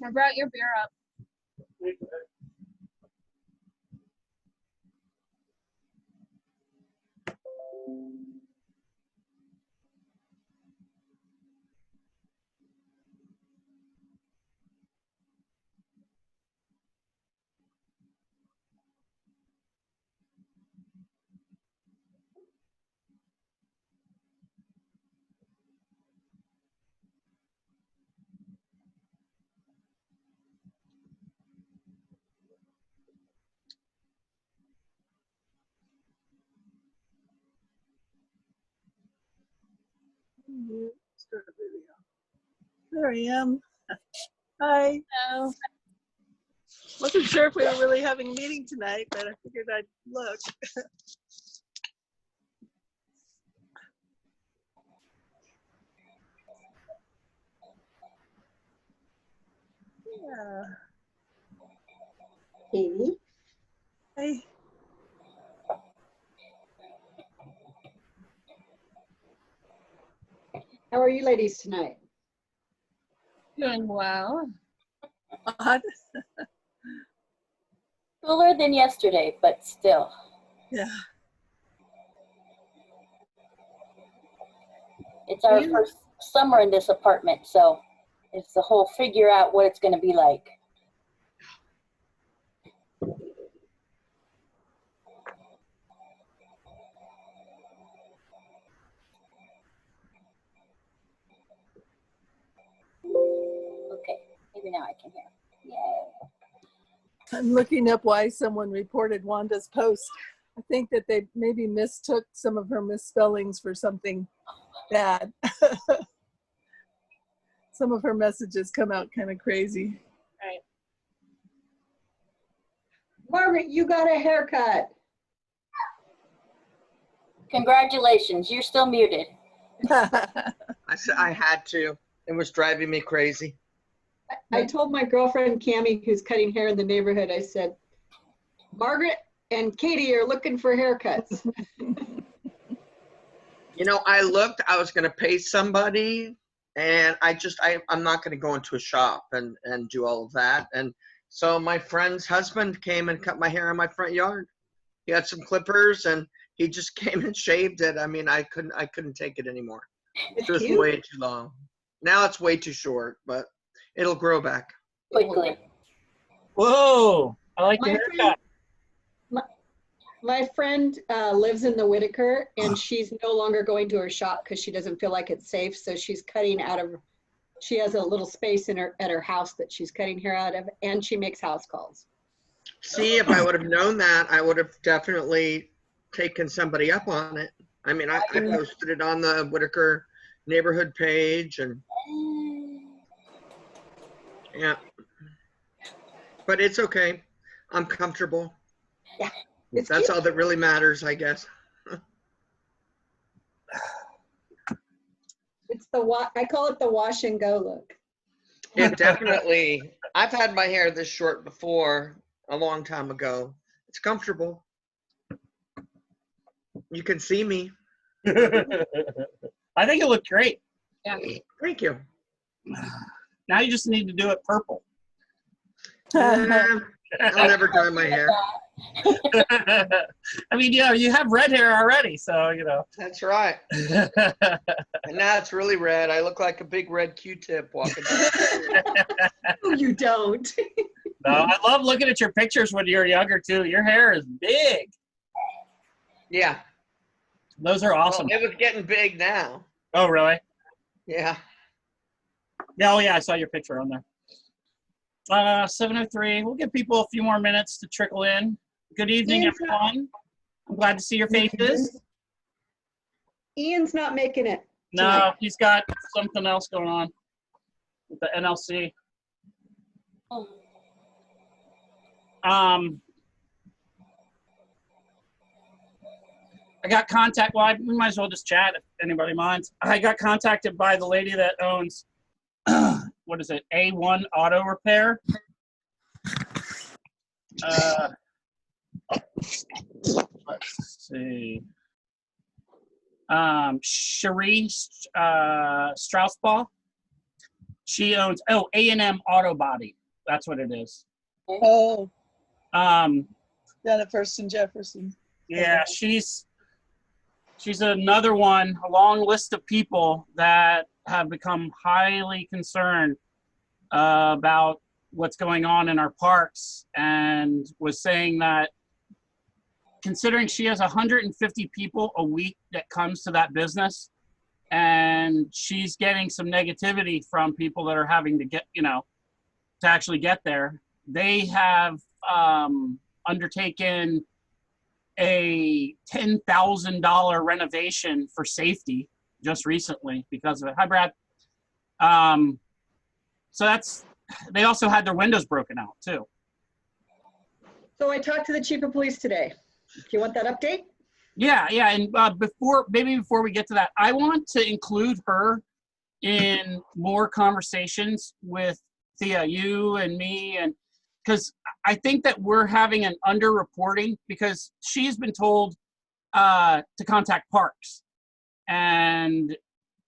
I brought your beer up. Start a video. There I am. Hi. Hello. Wasn't sure if we were really having a meeting tonight, but I figured I'd look. Yeah. Katie? Hey. How are you ladies tonight? Doing well. Odd. Cooler than yesterday, but still. Yeah. It's our first summer in this apartment, so it's the whole figure out what it's going to be like. Okay, maybe now I can hear. Yay. I'm looking up why someone reported Wanda's post. I think that they maybe mistook some of her misspellings for something bad. Some of her messages come out kind of crazy. Right. Margaret, you got a haircut. Congratulations, you're still muted. I said I had to. It was driving me crazy. I told my girlfriend, Cammie, who's cutting hair in the neighborhood, I said, Margaret and Katie are looking for haircuts. You know, I looked, I was going to pay somebody, and I'm not going to go into a shop and do all of that. And so my friend's husband came and cut my hair in my front yard. He had some clippers, and he just came and shaved it. I mean, I couldn't take it anymore. It's It was cute. way too long. Now it's way too short, but it'll grow back. Quickly. Whoa, I like your My haircut. My friend lives in the Whitaker, and she's no longer going to her shop because she doesn't feel like it's safe. So she's cutting out of, she has a little space at her house that she's cutting hair out of, and she makes house calls. See, if I would have known that, I would have definitely taken somebody up on it. I mean, I posted it on the Whitaker neighborhood page, and yeah. But it's okay. I'm comfortable. Yeah. It's That's cute. all that really matters, I guess. It's I call it the wash and go look. It definitely, I've had my hair this short before, a long time ago. It's comfortable. You can see me. I think it looked great. Yeah. Thank you. Now you just need to do it purple. I'll never dye my hair. I mean, yeah, you have red hair already, so, you know. That's right. And now it's really red. I look like a big red Q-tip walking down. No, you don't. No, I love looking at your pictures when you were younger, too. Your hair is big. Yeah. Those are awesome. Well, it was getting big now. Oh, really? Yeah. Yeah, oh, yeah, I saw your picture on there. 7:03. We'll give people a few more minutes to trickle in. Good evening, everyone. I'm glad to see your faces. Ian's not making it. No, tonight. he's got something else going on with the NLC. I got contact. Well, we might as well just chat if anybody minds. I got contacted by the lady that owns, what is it, A1 Auto Repair. Let's see. Cherie Straussbaugh. She owns A&M Auto Body. That's what it is. Oh, Um, down at First and Jefferson. yeah, she's another one, a long list of people that have become highly concerned about what's going on in our parks, and was saying that considering she has 150 people a week that comes to that business, and she's getting some negativity from people that are having to get, to actually get there. They have undertaken a $10,000 renovation for safety just recently because of it. Hi, Brad. So they also had their windows broken out too. So I talked to the chief of police today. Do you want that update? Yeah. And before we get to that, I want to include her in more conversations with Thea, you and me, and because I think that we're having an underreporting because she's been told to contact parks. And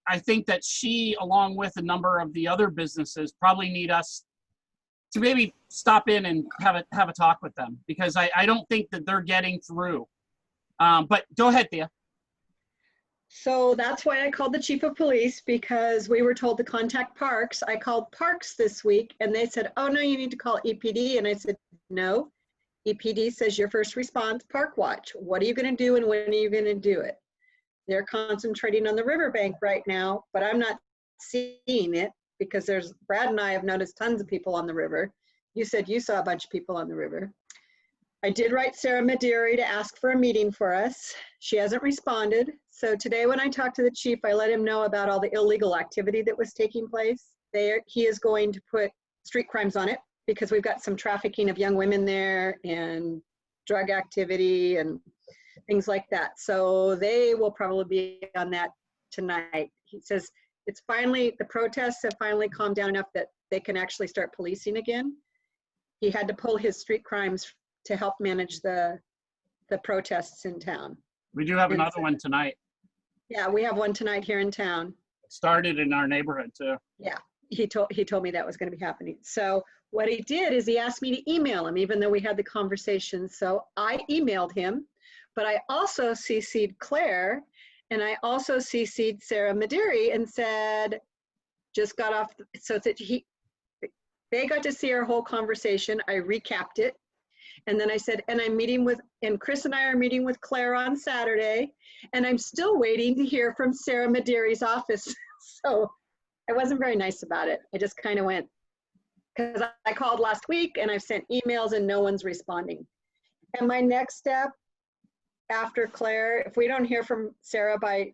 I think that she, along with a number of the other businesses, probably need us to maybe stop in and have a talk with them, because I don't think that they're getting through. But go ahead, Thea. So that's why I called the chief of police, because we were told to contact parks. I called parks this week and they said, oh no, you need to call EPD. And I said, no, EPD says your first response, Park Watch. What are you going to do and when are you going to do it? They're concentrating on the riverbank right now, but I'm not seeing it because Brad and I have noticed tons of people on the river. You said you saw a bunch of people on the river. I did write Sarah Mederi to ask for a meeting for us. She hasn't responded. So today when I talked to the chief, I let him know about all the illegal activity that was taking place there. He is going to put street crimes on it because we've got some trafficking of young women there and drug activity and things like that. So they will probably be on that tonight. He says the protests have finally calmed down enough that they can actually start policing again. He had to pull his street crimes to help manage the protests in town. We do have another one tonight. Yeah, we have one tonight here in town. It started in our neighborhood too. Yeah, he told me that was going to be happening. So what he did is he asked me to email him, even though we had the conversation. So I emailed him, but I also CC'd Claire, and I also CC'd Sarah Mederi and said, just got off, so that they got to see our whole conversation. I recapped it. And then I said, and Chris and I are meeting with Claire on Saturday, and I'm still waiting to hear from Sarah Mederi's office. So I wasn't very nice about it. I just kind of went, because I called last week and I've sent emails and no one's responding. And my next step after Claire, if we don't hear from Sarah by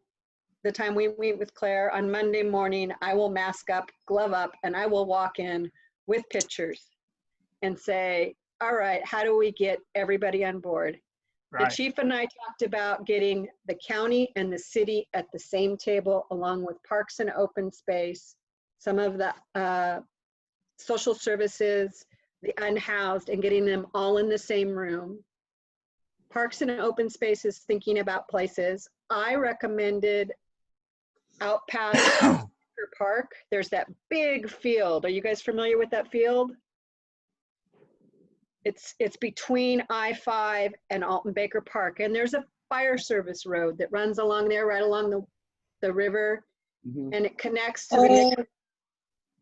the time we meet with Claire on Monday morning, I will mask up, glove up, and I will walk in with pictures and say, all right, how do we get everybody on board? Right. The chief and I talked about getting the county and the city at the same table, along with parks and open space, some of the social services, the unhoused, and getting them all in the same room. Parks and open spaces, thinking about places. I recommended out past Park. There's that big field. Are you guys familiar with that field? It's between I-5 and Alton Baker Park, and there's a fire service road that runs along there, right along the river, and it connects to the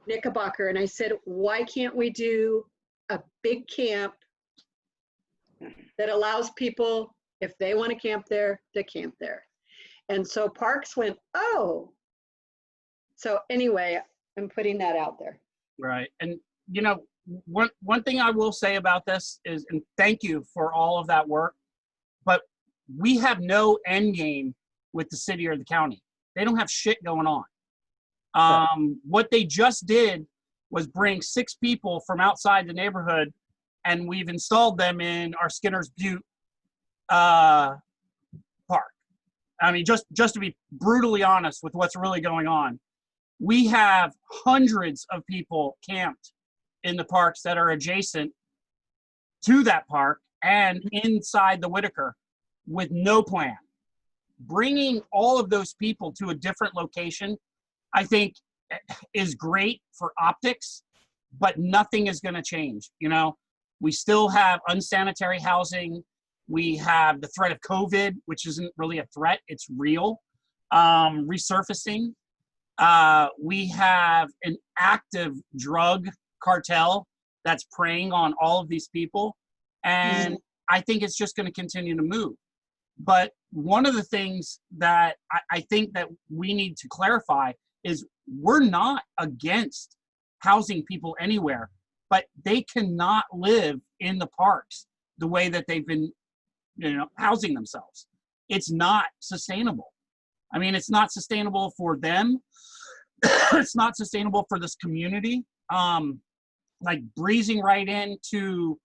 Knickerbocker. And I said, why can't we do a big camp that allows people, if they want to camp there, to camp there? And so Parks went, oh. So anyway, I'm putting that out there. Right. And one thing I will say about this is, and thank you for all of that work, but we have no end game with the city or the county. They don't have shit going on. What they just did was bring 6 people from outside the neighborhood, and we've installed them in our Skinner's Butte park. I mean, just to be brutally honest with what's really going on, we have hundreds of people camped in the parks that are adjacent to that park and inside the Whitaker with no plan. Bringing all of those people to a different location, I think is great for optics, but nothing is going to change. You know, we still have unsanitary housing. We have the threat of COVID, which isn't really a threat, it's real. Resurfacing. We have an active drug cartel that's preying on all of these people. And I think it's just going to continue to move. But one of the things that I think that we need to clarify is we're not against housing people anywhere, but they cannot live in the parks the way that they've been, housing themselves. It's not sustainable. I mean, it's not sustainable for them. It's not sustainable for this community. Like breezing right into,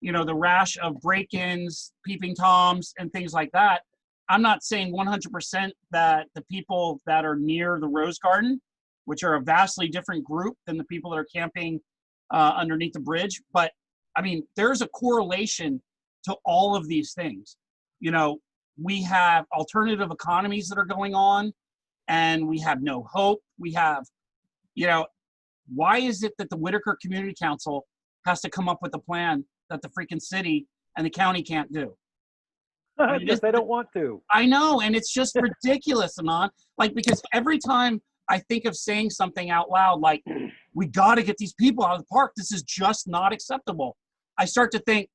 the rash of break-ins, peeping toms, and things like that. I'm not saying 100% that the people that are near the Rose Garden, which are a vastly different group than the people that are camping underneath the bridge, but I mean, there's a correlation to all of these things. We have alternative economies that are going on, and we have no hope. We have, why is it that the Whitaker Community Council has to come up with a plan that the freaking city and the county can't do? Because they don't want to. I know, and it's just ridiculous, Anon. Like, because every time I think of saying something out loud, like, we got to get these people out of the park, this is just not acceptable, I start to think,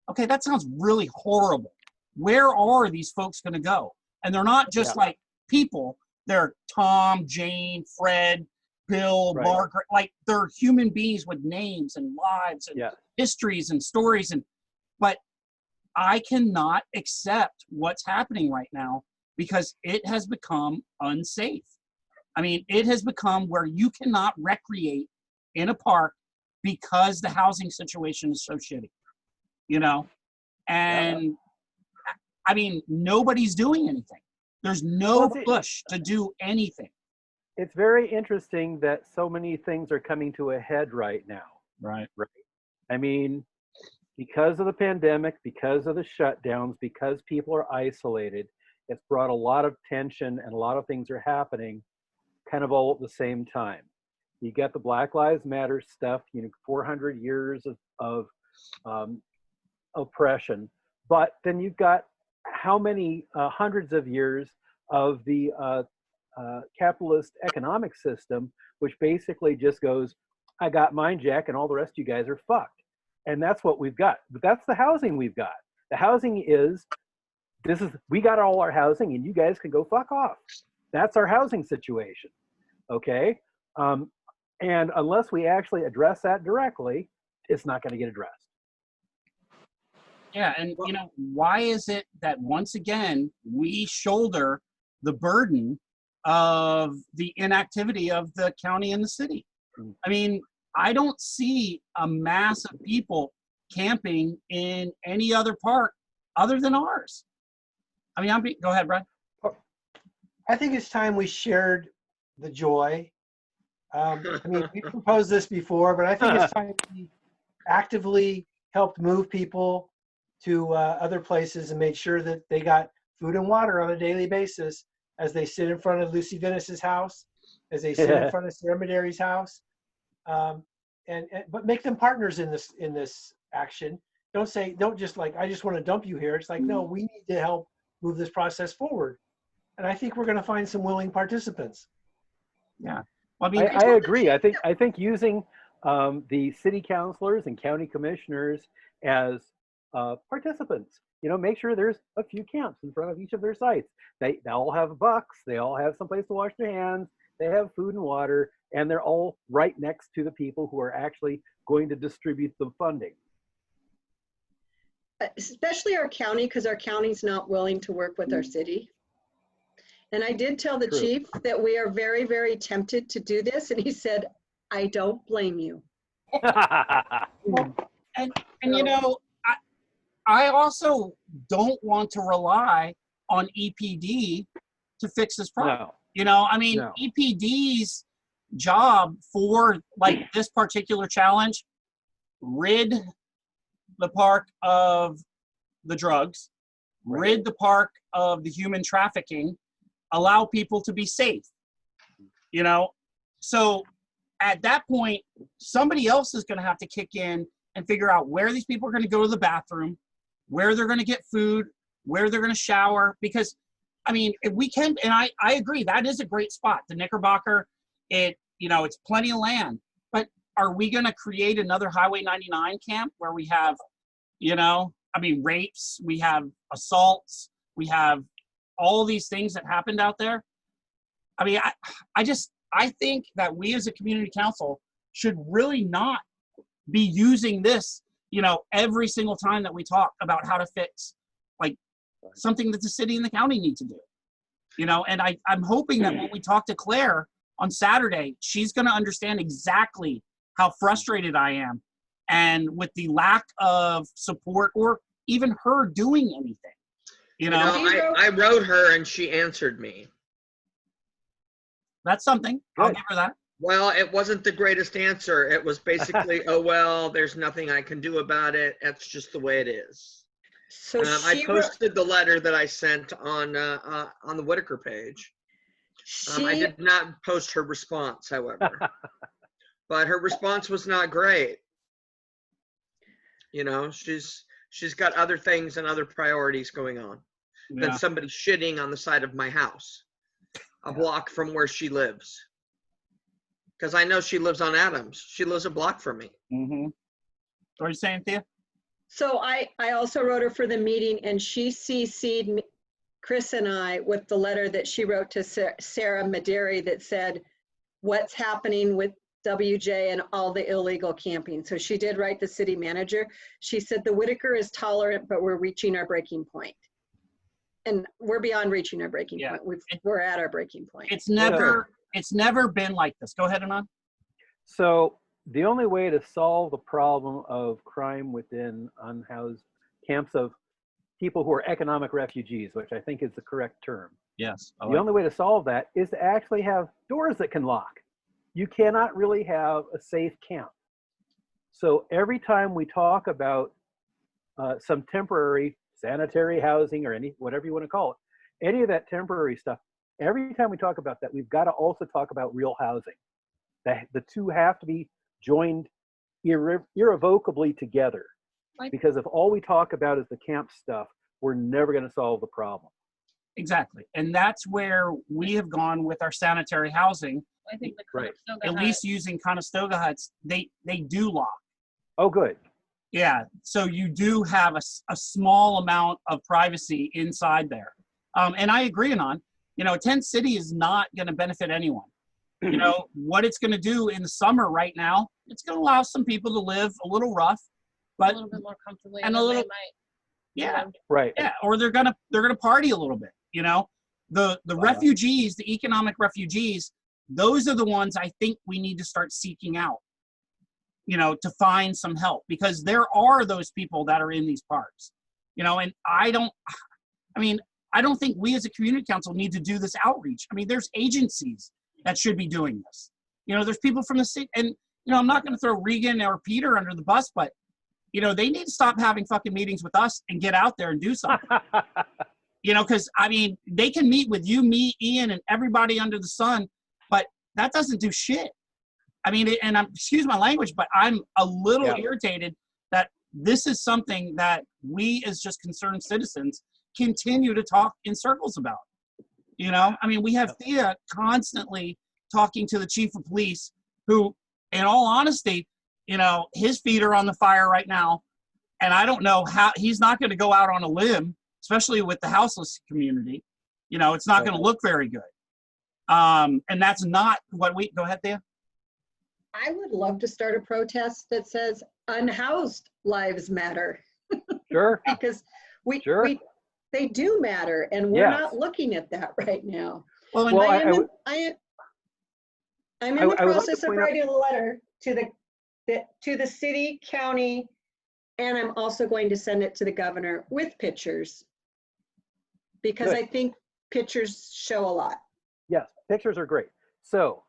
okay, that sounds really horrible. Where are these folks going to go? And they're not just like people. They're Tom, Jane, Fred, Bill, Margaret. Like, they're human beings with names and lives and histories and stories. But I cannot accept what's happening right now because it has become unsafe. I mean, it has become where you cannot recreate in a park because the housing situation is so shitty, And I mean, nobody's doing anything. There's no push to do anything. It's very interesting that so many things are coming to a head right now. Right. I mean, because of the pandemic, because of the shutdowns, because people are isolated, it's brought a lot of tension and a lot of things are happening kind of all at the same time. You get the Black Lives Matter stuff, 400 years of oppression, but then you've got how many hundreds of years of the capitalist economic system, which basically just goes, I got mine, Jack, and all the rest of you guys are fucked. And that's what we've got. But that's the housing we've got. The housing is, we got all our housing and you guys can go fuck off. That's our housing situation, okay? And unless we actually address that directly, it's not gonna get addressed. Yeah, and why is it that once again, we shoulder the burden of the inactivity of the county and the city? I mean, I don't see a mass of people camping in any other park other than ours. I mean, go ahead, Brad. I think it's time we shared the joy. I mean, we proposed this before, but I think it's time we actively helped move people to other places and made sure that they got food and water on a daily basis as they sit in front of Lucy Venice's house, as they sit in front of Sarah Mederi's house. But make them partners in this action. Don't just like, I just want to dump you here. It's like, no, we need to help move this process forward. And I think we're going to find some willing participants. Yeah. Well, I mean, I agree. I think using the city councilors and county commissioners as participants, make sure there's a few camps in front of each of their sites. They all have bucks. They all have someplace to wash their hands. They have food and water, and they're all right next to the people who are actually going to distribute the funding. Especially our county, because our county's not willing to work with our city. And I did tell the chief that we are very, very tempted to do this. And he said, I don't blame you. and I also don't want to rely on EPD to fix this problem. No. EPD's job for like this particular challenge, rid the park of the drugs, rid the park of the human trafficking, allow people to be safe. So at that point, somebody else is going to have to kick in and figure out where these people are going to go to the bathroom, where they're going to get food, where they're going to shower. Because, I mean, if we can, and I agree, that is a great spot. The Knickerbocker, it's plenty of land. But are we going to create another Highway 99 camp where we have, rapes, we have assaults, we have all these things that happened out there? I mean, I think that we as a community council should really not be using this, every single time that we talk about how to fix like something that the city and the county need to do. And I'm hoping that when we talk to Claire on Saturday, she's going to understand exactly how frustrated I am and with the lack of support or even her doing anything. I wrote her and she answered me. That's something. Good. I'll give her that. Well, it wasn't the greatest answer. It was basically, oh, well, there's nothing I can do about it. That's just the way it is. So I posted the letter that I sent on the Whitaker page. I did not post her response, however. But her response was not great. She's got other things and other priorities going on than somebody shitting on the side of my house, a block from where she lives. Because I know she lives on Adams. She lives a block from me. Mm-hmm. What are you saying, Thea? So I also wrote her for the meeting, and she CC'd Chris and I with the letter that she wrote to Sarah Maderi that said, what's happening with WJ and all the illegal camping. So she did write the city manager. She said the Whitaker is tolerant, but we're reaching our breaking point. And we're beyond reaching our breaking point. We're at our breaking point. It's never been like this. Go ahead, Anand. So the only way to solve the problem of crime within unhoused camps of people who are economic refugees, which I think is the correct term. Yes. The only way to solve that is to actually have doors that can lock. You cannot really have a safe camp. So every time we talk about some temporary sanitary housing or whatever you want to call it, any of that temporary stuff, every time we talk about that, we've got to also talk about real housing. The two have to be joined irrevocably together. Because if all we talk about is the camp stuff, we're never going to solve the problem. Exactly. And that's where we have gone with our sanitary housing. I think the Right. Conestoga At hut- least using Conestoga huts, they do lock. Oh, good. Yeah. So you do have a small amount of privacy inside there. And I agree on, a tent city is not going to benefit anyone. What it's going to do in the summer right now, it's going to allow some people to live a little rough, but a little bit more comfortably, and and a then little- they might. yeah, Right. yeah, or they're gonna party a little bit. The refugees, the economic refugees, those are the ones I think we need to start seeking out. To find some help, because there are those people that are in these parks. And I don't think we as a community council need to do this outreach. I mean, there's agencies that should be doing this. There's people from the city, and I'm not going to throw Regan or Peter under the bus, but they need to stop having fucking meetings with us and get out there and do something. Because they can meet with you, me, Ian, and everybody under the sun, but that doesn't do shit. Excuse my language, but I'm a little irritated that this is something that we as just concerned citizens continue to talk in circles about. We have Thea constantly talking to the chief of police, who, in all honesty, his feet are on the fire right now. And I don't know how he's not going to go out on a limb, especially with the houseless community. It's not going to look very good. And that's not what go ahead, Thea. I would love to start a protest that says unhoused lives matter. Sure. Because they do matter, and we're not looking at that right now. Well, I'm in the process of writing a letter to the city, county, and I'm also going to send it to the governor with pictures, because I think pictures show a lot. Yes, pictures are great. So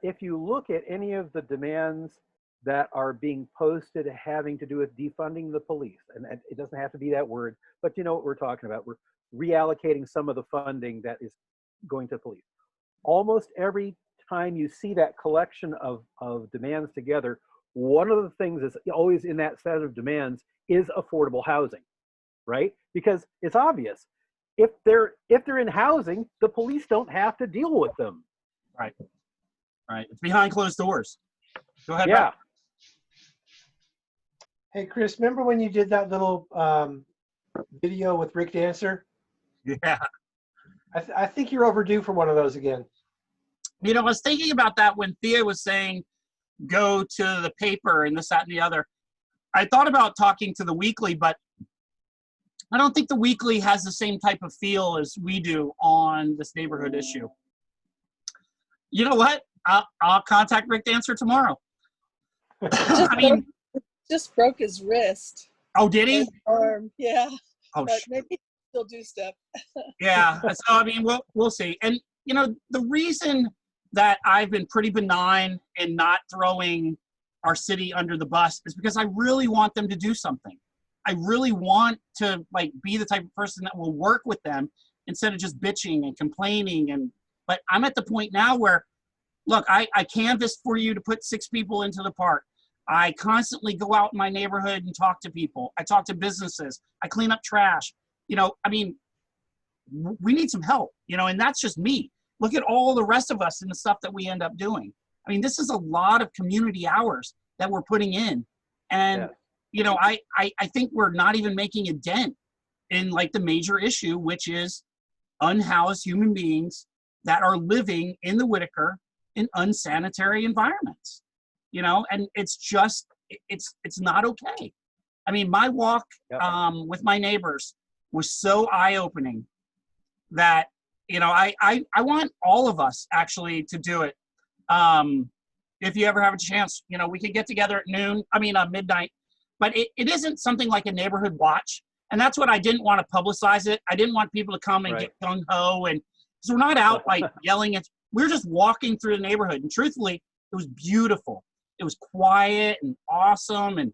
if you look at any of the demands that are being posted having to do with defunding the police, and it doesn't have to be that word, but you know what we're talking about. We're reallocating some of the funding that is going to police. Almost every time you see that collection of demands together, one of the things that's always in that set of demands is affordable housing, right? Because it's obvious. If they're in housing, the police don't have to deal with them. Right. Right. It's behind closed doors. Go ahead. Yeah. Hey, Chris, remember when you did that little video with Rick Dancer? Brad. Yeah. I think you're overdue for one of those again. You know, I was thinking about that when Thea was saying, go to the paper and this, that, and the other. I thought about talking to the Weekly, but I don't think the Weekly has the same type of feel as we do on this neighborhood issue. You know what? I'll contact Rick Dancer tomorrow. I mean, Just broke his wrist. oh, did he? His arm. Yeah, Oh, but maybe he'll do stuff. yeah. So I mean, we'll see. And you know, the reason that I've been pretty benign in not throwing our city under the bus is because I really want them to do something. I really want to like be the type of person that will work with them instead of just bitching and complaining. But I'm at the point now where, look, I canvassed for you to put 6 people into the park. I constantly go out in my neighborhood and talk to people. I talk to businesses. I clean up trash. You know, I mean, we need some help, you know, and that's just me. Look at all the rest of us and the stuff that we end up doing. I mean, this is a lot of community hours that we're putting in. And, you know, I think we're not even making a dent in like the major issue, which is unhoused human beings that are living in the Whitaker in unsanitary environments, you know, and it's just, it's not okay. I mean, my walk with my neighbors was so eye-opening that, you know, I want all of us actually to do it. If you ever have a chance, you know, we could get together at midnight, but it isn't something like a neighborhood watch. And that's what I didn't want to publicize it. I didn't want people to come and get gung-ho. And so we're not out like yelling. We're just walking through the neighborhood. And truthfully, it was beautiful. It was quiet and awesome. And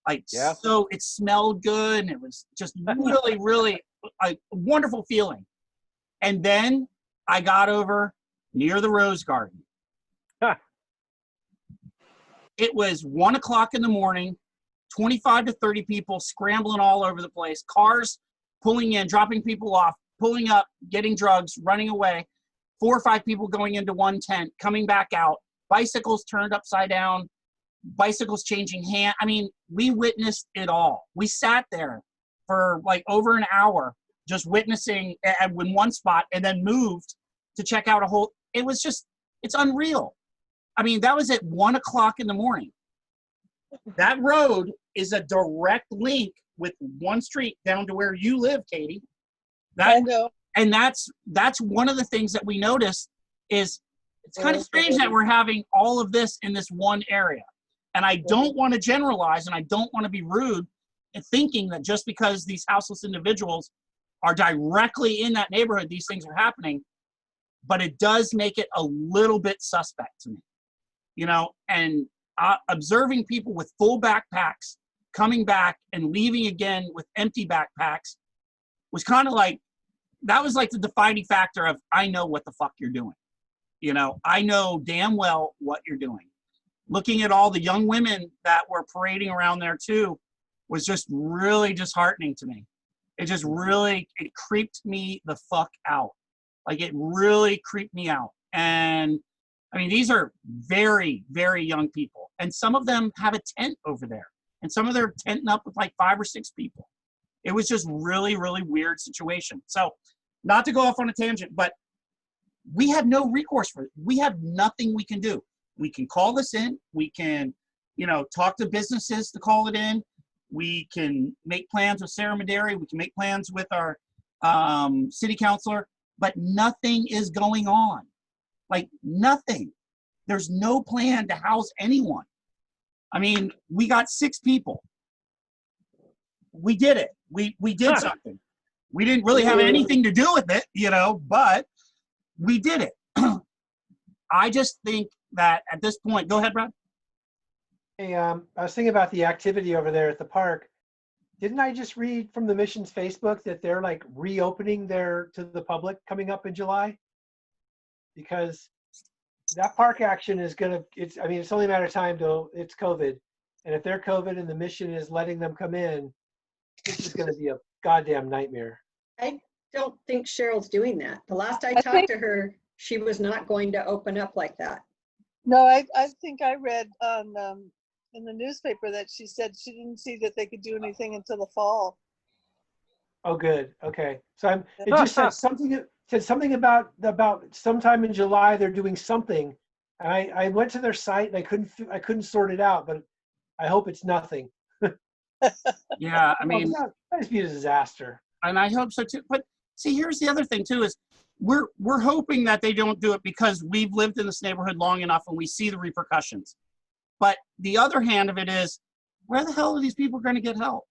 like, so it smelled good. And it was just really, really a wonderful feeling. And then I got over near the Rose Garden. It was 1 o'clock in the morning, 25 to 30 people scrambling all over the place, cars pulling in, dropping people off, pulling up, getting drugs, running away, 4 or 5 people going into one tent, coming back out, bicycles turned upside down, bicycles changing hand. I mean, we witnessed it all. We sat there for like over an hour just witnessing in one spot and then moved to check out a whole, it was just, it's unreal. I mean, that was at 1 o'clock in the morning. That road is a direct link with one street down to where you live, Katie. I know. And that's one of the things that we noticed is it's kind of strange that we're having all of this in this one area. And I don't want to generalize and I don't want to be rude in thinking that just because these houseless individuals are directly in that neighborhood, these things are happening, but it does make it a little bit suspect to me, you know, and observing people with full backpacks coming back and leaving again with empty backpacks was kind of like, that was like the defining factor of, I know what the fuck you're doing. You know, I know damn well what you're doing. Looking at all the young women that were parading around there too was just really disheartening to me. It just really, it creeped me the fuck out. Like it really creeped me out. And I mean, these are very, very young people. And some of them have a tent over there. And some of them are tenting up with like 5 or 6 people. It was just really, really weird situation. So not to go off on a tangent, but we have no recourse for it. We have nothing we can do. We can call this in. We can, you know, talk to businesses to call it in. We can make plans with Sarah Maderi. We can make plans with our city councilor, but nothing is going on. Like nothing. There's no plan to house anyone. I mean, we got 6 people. We did it. We did something. We didn't really have anything to do with it, you know, but we did it. I just think that at this point, go ahead, Brad. Hey, I was thinking about the activity over there at the park. Didn't I just read from the mission's Facebook that they're like reopening their to the public coming up in July? Because that park action is gonna, I mean, it's only a matter of time till it's COVID. And if they're COVID and the mission is letting them come in, this is gonna be a goddamn nightmare. I don't think Cheryl's doing that. The last I I talked think- to her, she was not going to open up like that. No, I think I read on in the newspaper that she said she didn't see that they could do anything until the fall. Oh, good. Okay. So it just said something about sometime in July they're doing something. And I went to their site and I couldn't sort it out, but I hope it's nothing. Yeah, I mean, that would be a disaster. and I hope so too. But see, here's the other thing too: is we're hoping that they don't do it because we've lived in this neighborhood long enough and we see the repercussions. But the other hand of it is, where the hell are these people going to get help?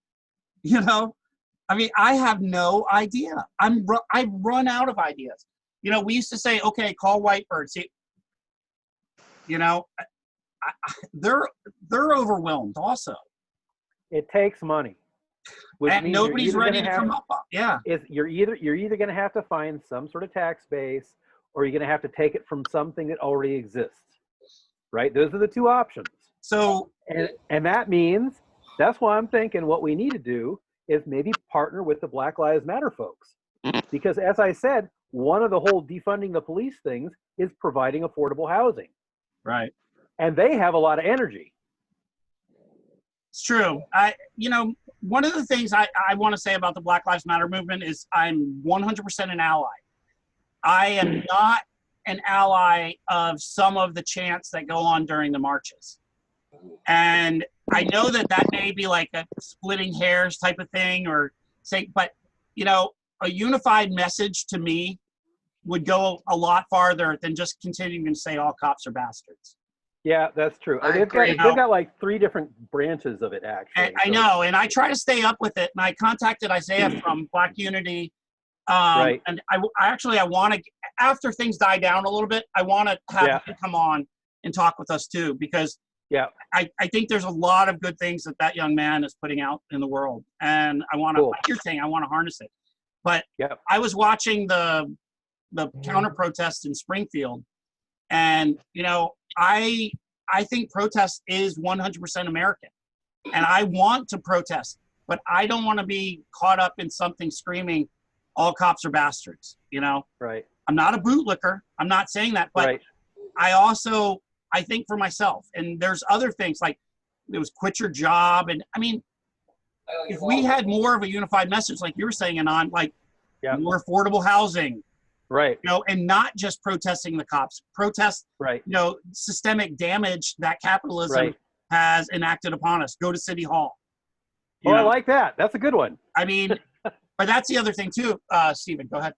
You know, I mean, I have no idea. I've run out of ideas. You know, we used to say, okay, call Whitebird. See, you know, they're overwhelmed also. It takes money. Which And means you're nobody's either ready gonna to have- come up. Yeah. You're either going to have to find some sort of tax base, or you're going to have to take it from something that already exists. Right? Those are the two options. So And that means, that's why I'm thinking what we need to do is maybe partner with the Black Lives Matter folks. Because as I said, one of the whole defunding the police things is providing affordable housing. right. And they have a lot of energy. It's true. You know, one of the things I want to say about the Black Lives Matter movement is I'm 100% an ally. I am not an ally of some of the chants that go on during the marches. And I know that may be like a splitting hairs type of thing, or say, but you know, a unified message to me would go a lot farther than just continuing to say all cops are bastards. Yeah, that's true. I They've agree. got like 3 different branches of it, actually. And I know, and I try to stay up with it. And I contacted Isaiah from Black Unity. Right. And I want to, after things die down a little bit, I want to have him come on and talk with us too, because I think there's a lot of good things that young man is putting out in the world. And I want to, like you're saying, I want to harness it. But I was watching the counter protest in Springfield, and you know, I think protest is 100% American, and I want to protest, but I don't want to be caught up in something screaming, all cops are bastards, you know? Right. I'm not a bootlicker. I'm not saying that, but I think for myself, and there's other things like it was quit your job. And I mean, if we had more of a unified message, like you were saying, Anand, like more affordable housing, right? You know, and not just protesting the cops, protest, right? You know, systemic damage that capitalism has enacted upon us. Go to City Hall. Oh, I like that. That's a good one. I mean, but that's the other thing too. Stephen, go ahead.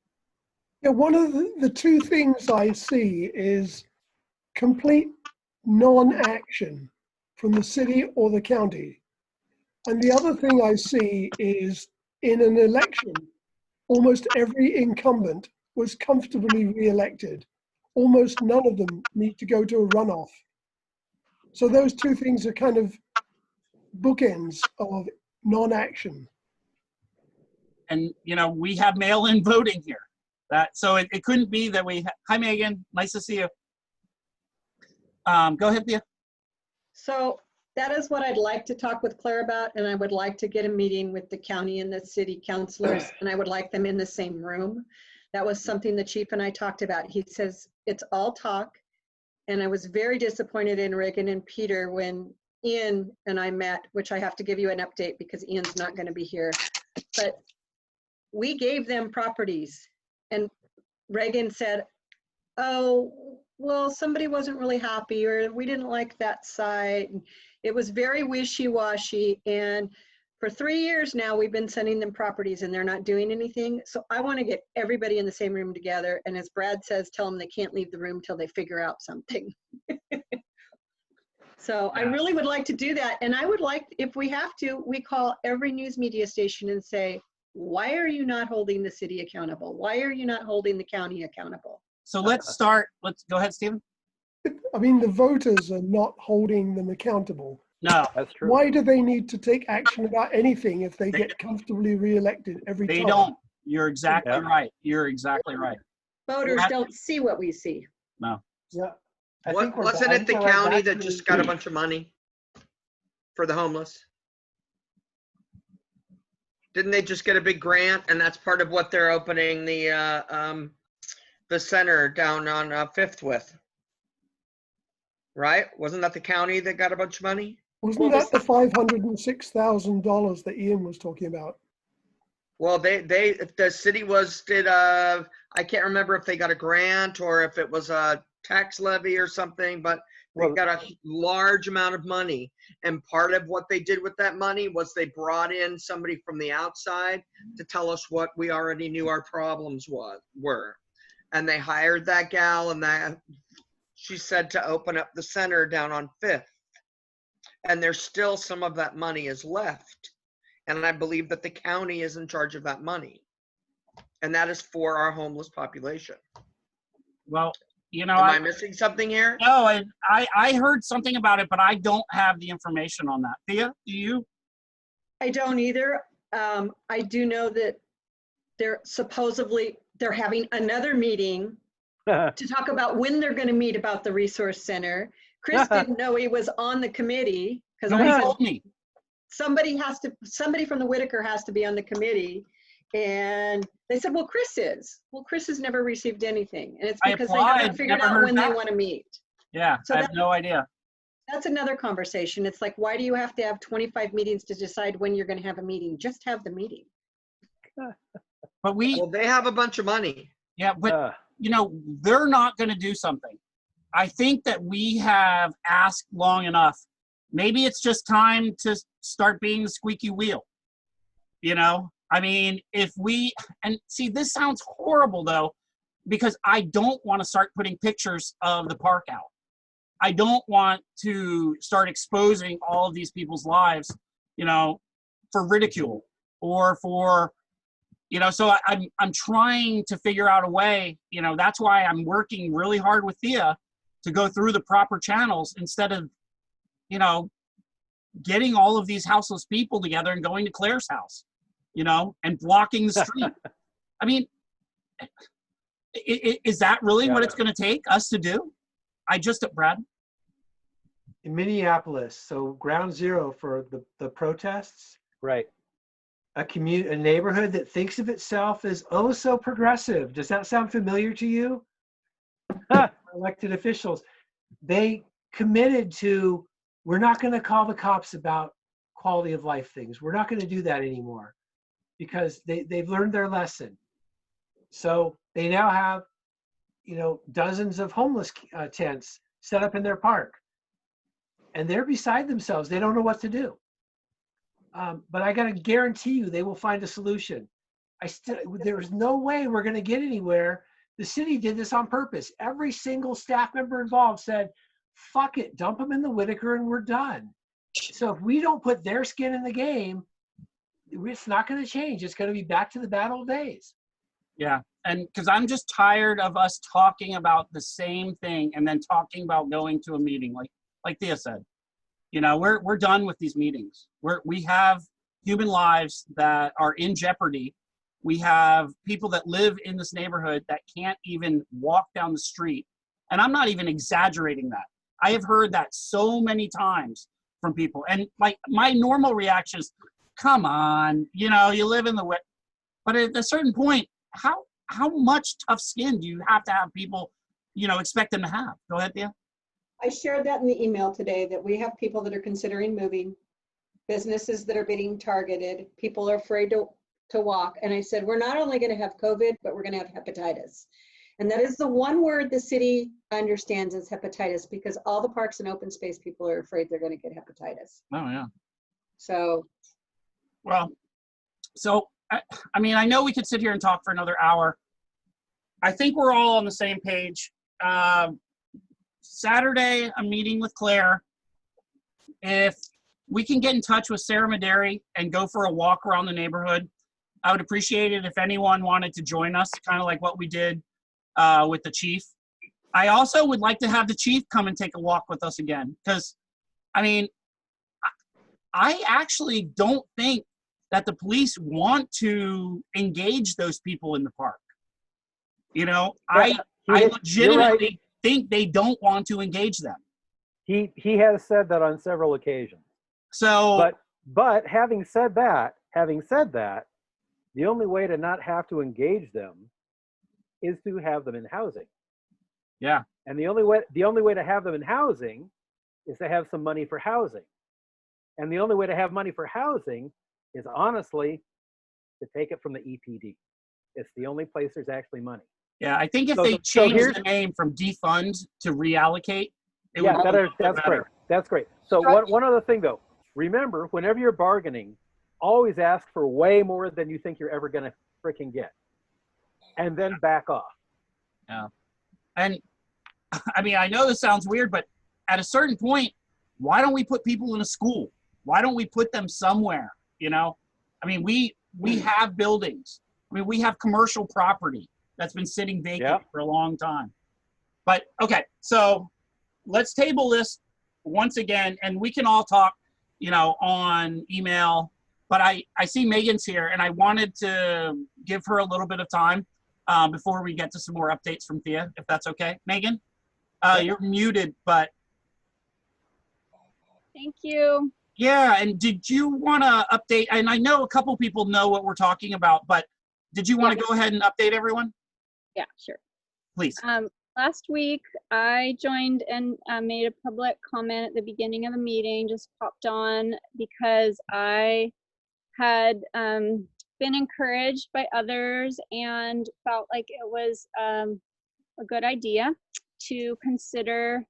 Yeah, one of the two things I see is complete non-action from the city or the county. And the other thing I see is in an election, almost every incumbent was comfortably re-elected. Almost none of them need to go to a runoff. So those two things are kind of bookends of non-action. And, you know, we have mail-in voting here. So it couldn't be that we, hi Megan, nice to see you. Go ahead, Thea. So that is what I'd like to talk with Claire about, and I would like to get a meeting with the county and the city councilors, and I would like them in the same room. That was something the chief and I talked about. He says it's all talk, and I was very disappointed in Reagan and Peter when Ian and I met, which I have to give you an update because Ian's not going to be here. But we gave them properties, and Reagan said, oh, well, somebody wasn't really happy, or we didn't like that site. And it was very wishy-washy. And for 3 years now, we've been sending them properties and they're not doing anything. So I want to get everybody in the same room together. And as Brad says, tell them they can't leave the room till they figure out something. So I really would like to do that. And I would like, if we have to, we call every news media station and say, why are you not holding the city accountable? Why are you not holding the county accountable? So let's start. Let's go ahead, Stephen. I mean, the voters are not holding them accountable. No, that's true. Why do they need to take action about anything if they get comfortably re-elected every time? They don't. You're exactly right. You're exactly right. Voters don't see what we see. No. Yeah. I think we're. Wasn't I it think the we're county back that to- just got a bunch of money for the homeless? Didn't they just get a big grant, and that's part of what they're opening the center down on Fifth with? Right? Wasn't that the county that got a bunch of money? Wasn't that the $506,000 that Ian was talking about? Well, the city I can't remember if they got a grant or if it was a tax levy or something, but they Well- got a large amount of money. And part of what they did with that money was they brought in somebody from the outside to tell us what we already knew our problems were. And they hired that gal, and she said to open up the center down on Fifth. And there's still some of that money is left. And I believe that the county is in charge of that money. And that is for our homeless population. Well, you know, Am I missing something here? no, I heard something about it, but I don't have the information on that. Thea, do you? I don't either. I do know that they're having another meeting to talk about when they're going to meet about the resource center. Chris didn't know he was on the committee because I Nobody said told me. somebody from the Whitaker has to be on the committee. And they said, well, Chris is. Well, Chris has never received anything. And it's I because they applied, haven't figured never out heard when they back. want to meet. Yeah, So I have no idea. That's another conversation. It's like, why do you have to have 25 meetings to decide when you're going to have a meeting? Just have the meeting. But Well, they have a bunch of money. yeah, but you know, they're not going to do something. I think that we have asked long enough. Maybe it's just time to start being the squeaky wheel. You know, I mean, if we, and see, this sounds horrible though, because I don't want to start putting pictures of the park out. I don't want to start exposing all of these people's lives, you know, for ridicule or for, you know, so I'm trying to figure out a way, you know, that's why I'm working really hard with Thea to go through the proper channels instead of, you know, getting all of these houseless people together and going to Claire's house, you know, and blocking the street. I mean, is that really what it's going to take us to do? Brad? In Minneapolis, so ground zero for the protests, Right. a neighborhood that thinks of itself as oh so progressive. Does that sound familiar to you? Elected officials, they committed to, we're not going to call the cops about quality of life things. We're not going to do that anymore because they've learned their lesson. So they now have, you know, dozens of homeless tents set up in their park. And they're beside themselves. They don't know what to do. But I got to guarantee you they will find a solution. There's no way we're going to get anywhere. The city did this on purpose. Every single staff member involved said, fuck it, dump them in the Whitaker and we're done. So if we don't put their skin in the game, it's not going to change. It's going to be back to the bad old days. Yeah, and because I'm just tired of us talking about the same thing and then talking about going to a meeting, like Thea said. You know, we're done with these meetings. We have human lives that are in jeopardy. We have people that live in this neighborhood that can't even walk down the street. And I'm not even exaggerating that. I have heard that so many times from people. And my normal reaction is, come on, you know, you live in the wet. But at a certain point, how much tough skin do you have to have people, you know, expect them to have? Go ahead, Thea. I shared that in the email today that we have people that are considering moving, businesses that are being targeted, people are afraid to walk. And I said, we're not only going to have COVID, but we're going to have hepatitis. And that is the one word the city understands is hepatitis, because all the parks and open space people are afraid they're going to get hepatitis. Oh, yeah. So. Well, so, I mean, I know we could sit here and talk for another hour. I think we're all on the same page. Saturday, I'm meeting with Claire. If we can get in touch with Sarah Maderi and go for a walk around the neighborhood, I would appreciate it if anyone wanted to join us, kind of like what we did with the chief. I also would like to have the chief come and take a walk with us again, because, I mean, I actually don't think that the police want to engage those people in the park. You know, I legitimately, think they don't want to engage them. He has said that on several occasions. So, But having said that, the only way to not have to engage them is to have them in housing. yeah, And the only way to have them in housing is to have some money for housing. And the only way to have money for housing is honestly to take it from the EPD. It's the only place there's actually money. yeah. I think if So- they so change here's- the name from defund to reallocate, it Yeah, would be a little bit that's better. great. That's great. So one other thing though, remember, whenever you're bargaining, always ask for way more than you think you're ever gonna freaking get. And then back off. Yeah. And I mean, I know this sounds weird, but at a certain point, why don't we put people in a school? Why don't we put them somewhere? You know, I mean, we have buildings. I mean, we have commercial property that's been sitting vacant for a long time. But okay, so let's table this once again, and we can all talk, you know, on email. But I see Megan's here, and I wanted to give her a little bit of time before we get to some more updates from Thea, if that's okay. Megan, you're muted, but Thank you. yeah. And did you want to update? And I know a couple people know what we're talking about, but did you want to go ahead and update everyone, Yeah, sure. please? Last week, I joined and made a public comment at the beginning of the meeting, just popped on because I had been encouraged by others and felt like it was a good idea to consider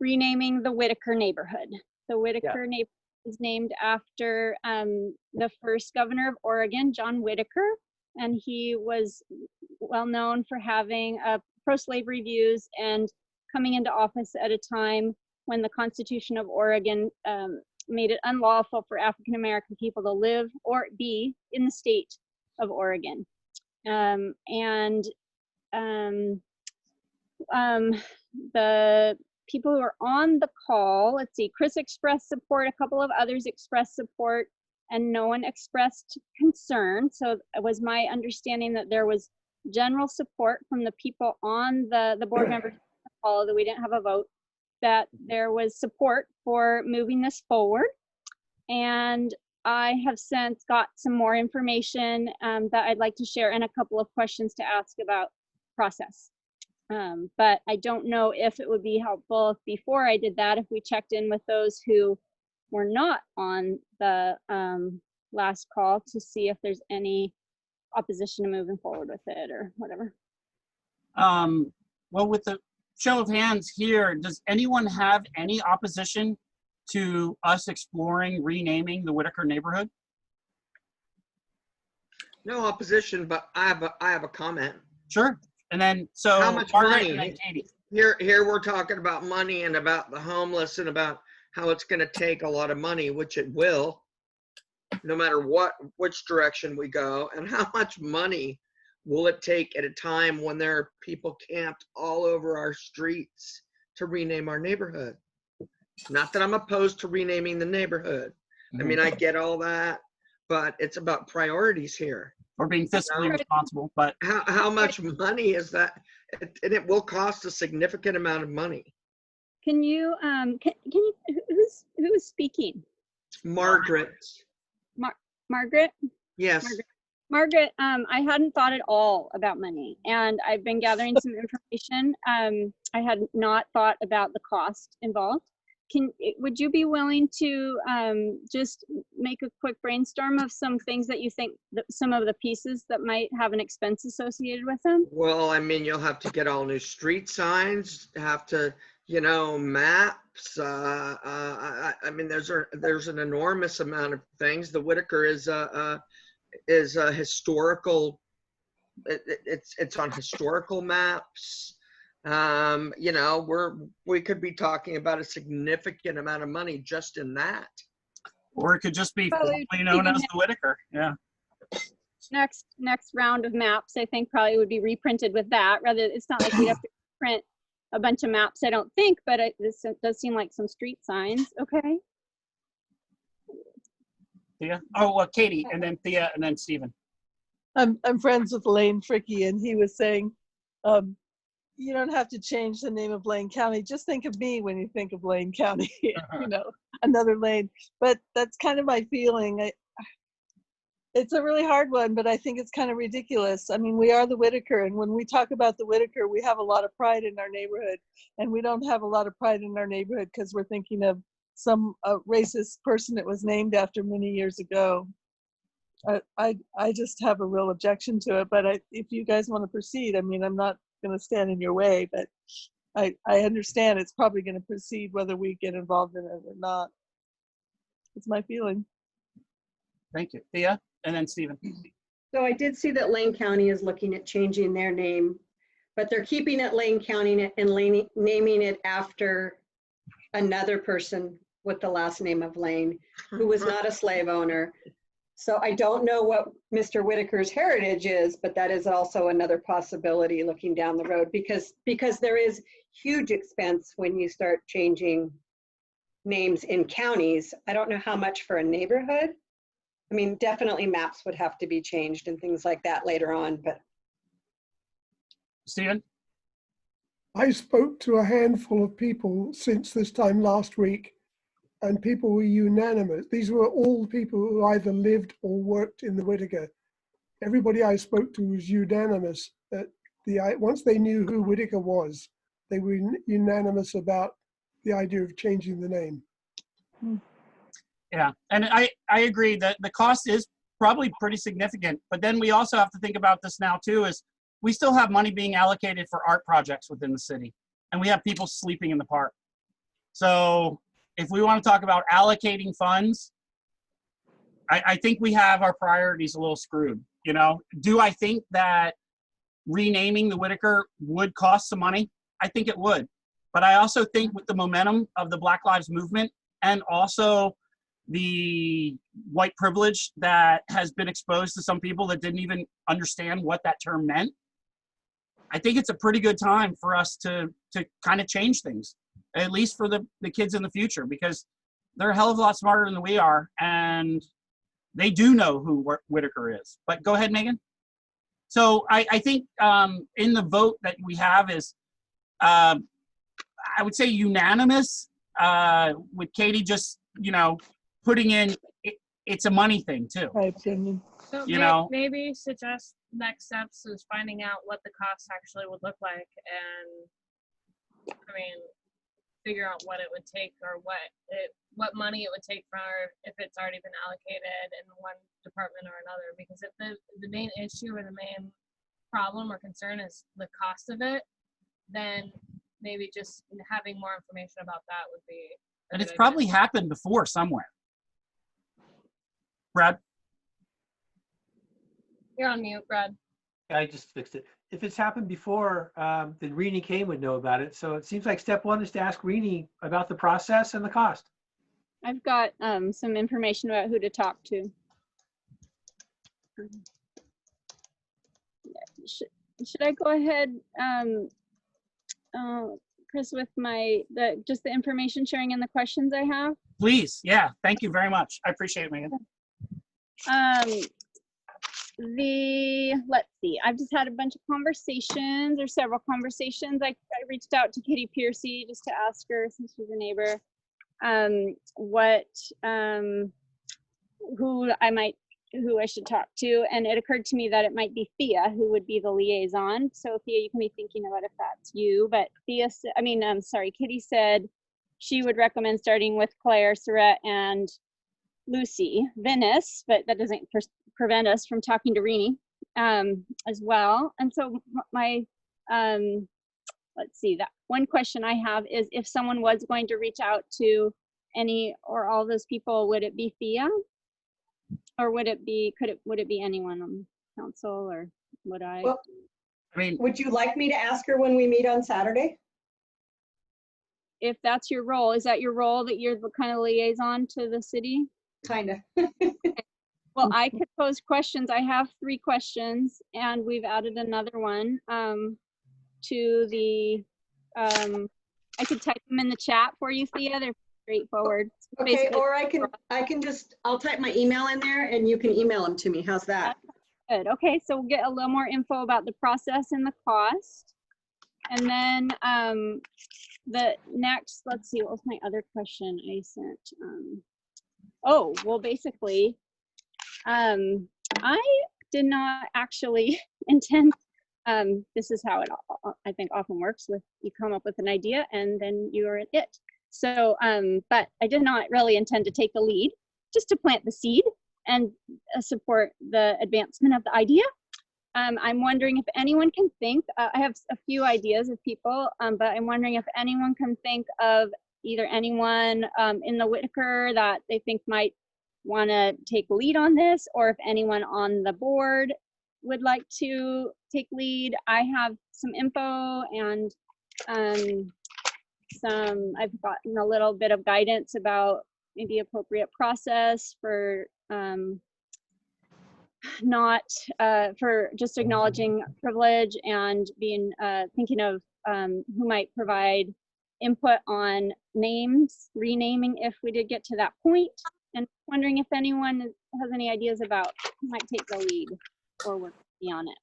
renaming the Whitaker neighborhood. The Whitaker neighborhood is named after the first governor of Oregon, John Whitaker, and he was well known for having pro-slavery views and coming into office at a time when the Constitution of Oregon made it unlawful for African American people to live or be in the state of Oregon. The people who are on the call, let's see, Chris expressed support, a couple of others expressed support, and no one expressed concern. So it was my understanding that there was general support from the people on the board members on the call, that we didn't have a vote, that there was support for moving this forward. And I have since got some more information that I'd like to share and a couple of questions to ask about process. But I don't know if it would be helpful if before I did that, if we checked in with those who were not on the last call to see if there's any opposition to moving forward with it or whatever. Well, with the show of hands here, does anyone have any opposition to us exploring renaming the Whitaker neighborhood? No opposition, but I have a comment. Sure. And then, so How much Margaret money? and then Katie. Here we're talking about money and about the homeless and about how it's going to take a lot of money, which it will, no matter which direction we go. And how much money will it take at a time when there are people camped all over our streets to rename our neighborhood? Not that I'm opposed to renaming the neighborhood. I mean, I get all that, but it's about priorities here. Or being fiscally responsible, but How much money is that? And it will cost a significant amount of money. Can you, can you, who is speaking? Margaret. Margaret? Yes. Margaret, I hadn't thought at all about money, and I've been gathering some information. I had not thought about the cost involved. Would you be willing to just make a quick brainstorm of some things that you think, that some of the pieces that might have an expense associated with them? Well, I mean, you'll have to get all new street signs, have to, you know, maps. I mean, there's an enormous amount of things. The Whitaker is a historical. It's on historical maps. You know, we could be talking about a significant amount of money just in that. or it could just be Probably formally known even as the Whitaker. Yeah. Next round of maps, I think probably would be reprinted with that. Rather, it's not like we'd have to print a bunch of maps, I don't think, but this does seem like some street signs. Okay. Thea? Oh, well, Katie, and then Thea, and then Stephen. I'm friends with Lane Fricky, and he was saying you don't have to change the name of Lane County. Just think of me when you think of Lane County, you know, another lane. But that's kind of my feeling. It's a really hard one, but I think it's kind of ridiculous. I mean, we are the Whitaker, and when we talk about the Whitaker, we have a lot of pride in our neighborhood, and we don't have a lot of pride in our neighborhood because we're thinking of some racist person that was named after many years ago. I just have a real objection to it, but if you guys want to proceed, I mean, I'm not going to stand in your way, but I understand it's probably going to proceed whether we get involved in it or not. It's my feeling. Thank you. Thea, and then Stephen. So I did see that Lane County is looking at changing their name, but they're keeping it Lane County and naming it after another person with the last name of Lane, who was not a slave owner. So I don't know what Mr. Whitaker's heritage is, but that is also another possibility looking down the road, because there is huge expense when you start changing names in counties. I don't know how much for a neighborhood. I mean, definitely maps would have to be changed and things like that later on, but. Stephen? I spoke to a handful of people since this time last week, and people were unanimous. These were all people who either lived or worked in the Whitaker. Everybody I spoke to was unanimous that once they knew who Whitaker was, they were unanimous about the idea of changing the name. Yeah, and I agree that the cost is probably pretty significant, but then we also have to think about this now too, is we still have money being allocated for art projects within the city, and we have people sleeping in the park. So if we want to talk about allocating funds, I think we have our priorities a little screwed. You know, do I think that renaming the Whitaker would cost some money? I think it would, but I also think with the momentum of the Black Lives Movement and also the white privilege that has been exposed to some people that didn't even understand what that term meant, I think it's a pretty good time for us to kind of change things, at least for the kids in the future, because they're a hell of a lot smarter than we are, and they do know who Whitaker is. But go ahead, Megan. So I think in the vote that we have is, I would say unanimous, with Katie just, you know, putting in, it's a money thing too. My opinion. So You know, maybe suggest next steps is finding out what the costs actually would look like, and I mean, figure out what it would take, or what money it would take for, if it's already been allocated in one department or another. Because if the main issue or the main problem or concern is the cost of it, then maybe just having more information about that would be. and it's probably happened before somewhere. Brad? You're on mute, Brad. I just fixed it. If it's happened before, then Rini Kane would know about it. So it seems like step one is to ask Rini about the process and the cost. I've got some information about who to talk to. Should I go ahead, Chris, with just the information sharing and the questions I have? Please, yeah, thank you very much. I appreciate it, Megan. Let's see, I've just had a bunch of conversations, or several conversations. I reached out to Kitty Piercy just to ask her, since she's a neighbor, who I should talk to. And it occurred to me that it might be Thea who would be the liaison. So Thea, you can be thinking about if that's you, but Kitty said she would recommend starting with Claire, Surratt, and Lucy Venice, but that doesn't prevent us from talking to Rini as well. And so my, let's see, that one question I have is, if someone was going to reach out to any or all those people, would it be Thea? Or would it be anyone on council, or would I? Well, I mean, would you like me to ask her when we meet on Saturday? If that's your role, is that your role, that you're the kind of liaison to the city? Kind of. Well, I could pose questions. I have 3 questions, and we've added another one to the, I could type them in the chat for you, Thea. They're straightforward. Okay, Basically, or I'll type my email in there and you can email them to me. How's that? good. Okay, so we'll get a little more info about the process and the cost. And then the next, let's see, what was my other question I sent? Oh, well, basically, I did not actually intend, this is how it, I think, often works with, you come up with an idea and then you're it. So, but I did not really intend to take the lead, just to plant the seed and support the advancement of the idea. I'm wondering if anyone can think, I have a few ideas of people, but I'm wondering if anyone can think of either anyone in the Whitaker that they think might want to take lead on this, or if anyone on the board would like to take lead. I have some info and I've gotten a little bit of guidance about maybe appropriate process for not for just acknowledging privilege and being thinking of who might provide input on names, renaming if we did get to that point, and wondering if anyone has any ideas about who might take the lead or work with me on it.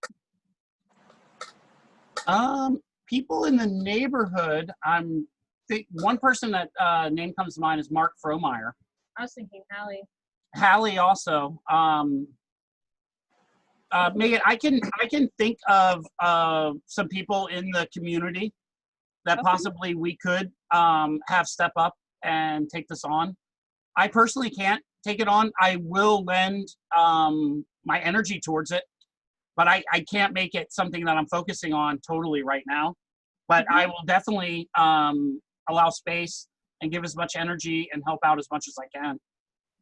People in the neighborhood, one person that name comes to mind is Mark Frohmeyer. I was thinking Hallie. Hallie also. Megan, I can think of some people in the community that Okay. possibly we could have step up and take this on. I personally can't take it on. I will lend my energy towards it, but I can't make it something that I'm focusing on totally right now. But I will definitely allow space and give as much energy and help out as much as I can.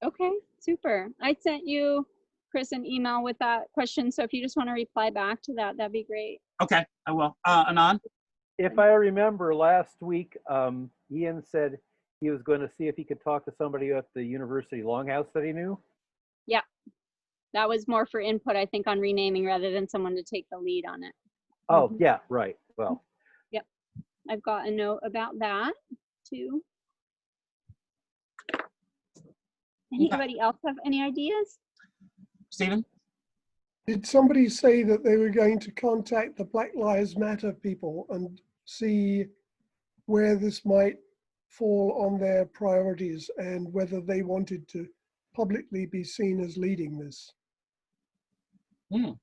Okay, super. I sent you, Chris, an email with that question, so if you just want to reply back to that, that'd be great. Okay, I will. Anand? If I remember last week, Ian said he was going to see if he could talk to somebody at the university longhouse that he knew. Yeah, that was more for input, I think, on renaming rather than someone to take the lead on it. Oh, yeah, right. Well, Yep, I've got a note about that too. Anybody else have any ideas? Stephen? Did somebody say that they were going to contact the Black Lives Matter people and see where this might fall on their priorities and whether they wanted to publicly be seen as leading this? I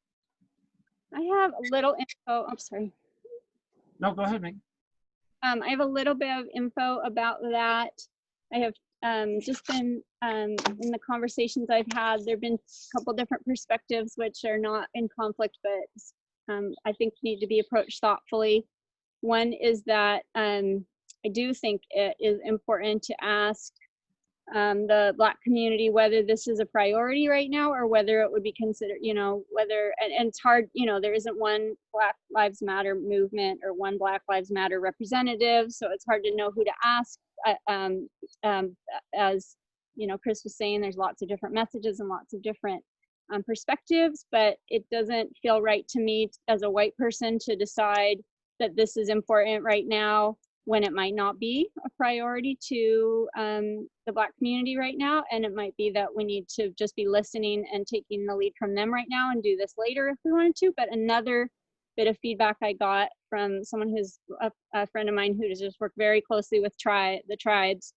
have a little info, I'm sorry. No, go ahead, Megan. I have a little bit of info about that. I have just been in the conversations I've had, there have been a couple different perspectives which are not in conflict, but I think need to be approached thoughtfully. One is that I do think it is important to ask the Black community whether this is a priority right now or whether it would be considered, you know, whether, and it's hard, you know, there isn't one Black Lives Matter movement or one Black Lives Matter representative, so it's hard to know who to ask. As you know, Chris was saying, there's lots of different messages and lots of different perspectives, but it doesn't feel right to me as a white person to decide that this is important right now when it might not be a priority to the Black community right now. And it might be that we need to just be listening and taking the lead from them right now and do this later if we wanted to. But another bit of feedback I got from someone who's a friend of mine who has just worked very closely with the tribes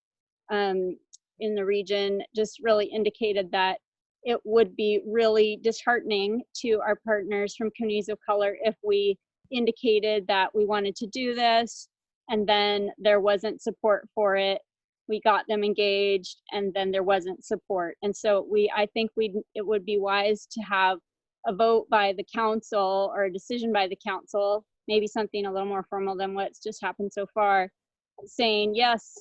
in the region, just really indicated that it would be really disheartening to our partners from communities of color if we indicated that we wanted to do this and then there wasn't support for it. We got them engaged and then there wasn't support. And so I think it would be wise to have a vote by the council or a decision by the council, maybe something a little more formal than what's just happened so far, saying, yes,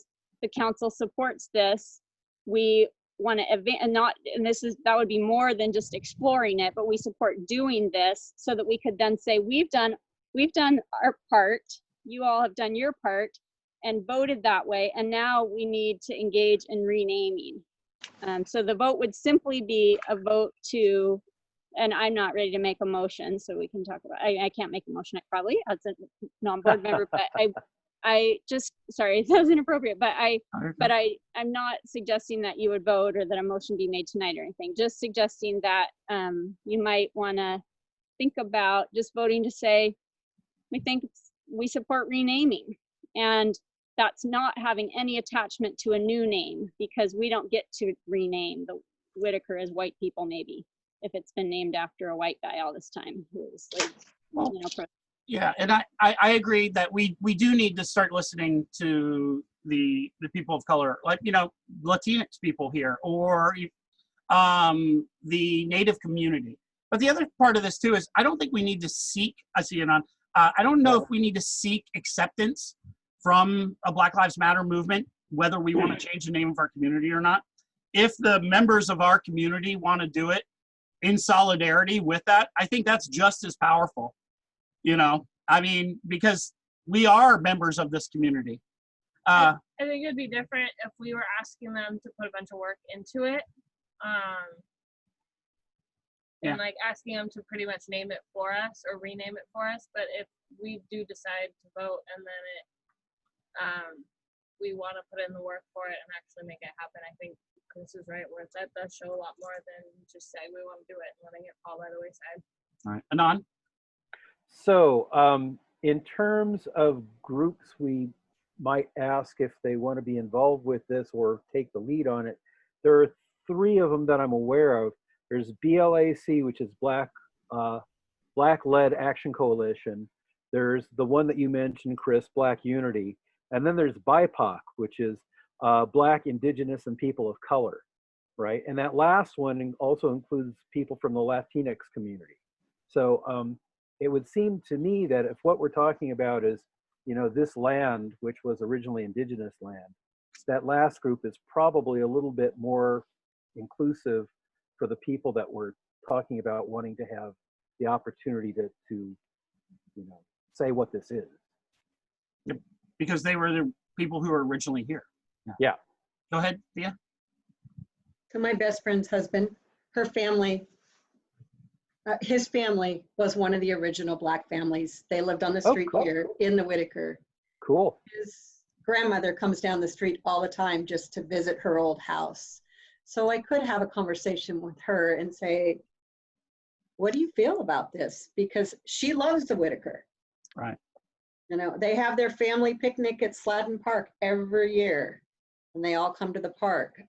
the council supports this. We want to advance, and that would be more than just exploring it, but we support doing this so that we could then say, we've done our part, you all have done your part and voted that way, and now we need to engage in renaming. So the vote would simply be a vote to, and I'm not ready to make a motion, so we can talk about, I can't make a motion probably as a non-board member, but I just, sorry, that was inappropriate, but I'm not suggesting that you would vote or that a motion be made tonight or anything, just suggesting that you might want to think about just voting to say, we think we support renaming. And that's not having any attachment to a new name, because we don't get to rename the Whitaker as white people, maybe, if it's been named after a white guy all this time who was like, Well, you know, yeah, and I agree that we do need to start listening to the people of color, like, you know, Latinx people here, or the Native community. But the other part of this too is I don't think we need to seek, I see it on, I don't know if we need to seek acceptance from a Black Lives Matter movement, whether we want to change the name of our community or not. If the members of our community want to do it in solidarity with that, I think that's just as powerful. You know, I mean, because we are members of this community. I think it'd be different if we were asking them to put a bunch of work into it. Yeah. And like asking them to pretty much name it for us or rename it for us. But if we do decide to vote and then we want to put in the work for it and actually make it happen, I think Chris is right, where that does show a lot more than just saying we want to do it and letting it fall by the wayside. All right, Anon? So in terms of groups we might ask if they want to be involved with this or take the lead on it, there are 3 of them that I'm aware of. There's BLAC, which is Black-led Action Coalition. There's the one that you mentioned, Chris, Black Unity. And then there's BIPOC, which is Black, Indigenous, and People of Color, right? And that last one also includes people from the Latinx community. So it would seem to me that if what we're talking about is, you know, this land, which was originally indigenous land, that last group is probably a little bit more inclusive for the people that we're talking about wanting to have the opportunity to you know, say what this is. Because they were the people who were originally here. Yeah. Go ahead, Thea. So my best friend's husband, her family, his family was one of the original Black families. They lived on the street cool. here in the Whitaker. Cool. His grandmother comes down the street all the time just to visit her old house. So I could have a conversation with her and say, what do you feel about this? Because she loves the Whitaker. Right. You know, they have their family picnic at Sladden Park every year, and they all come to the park.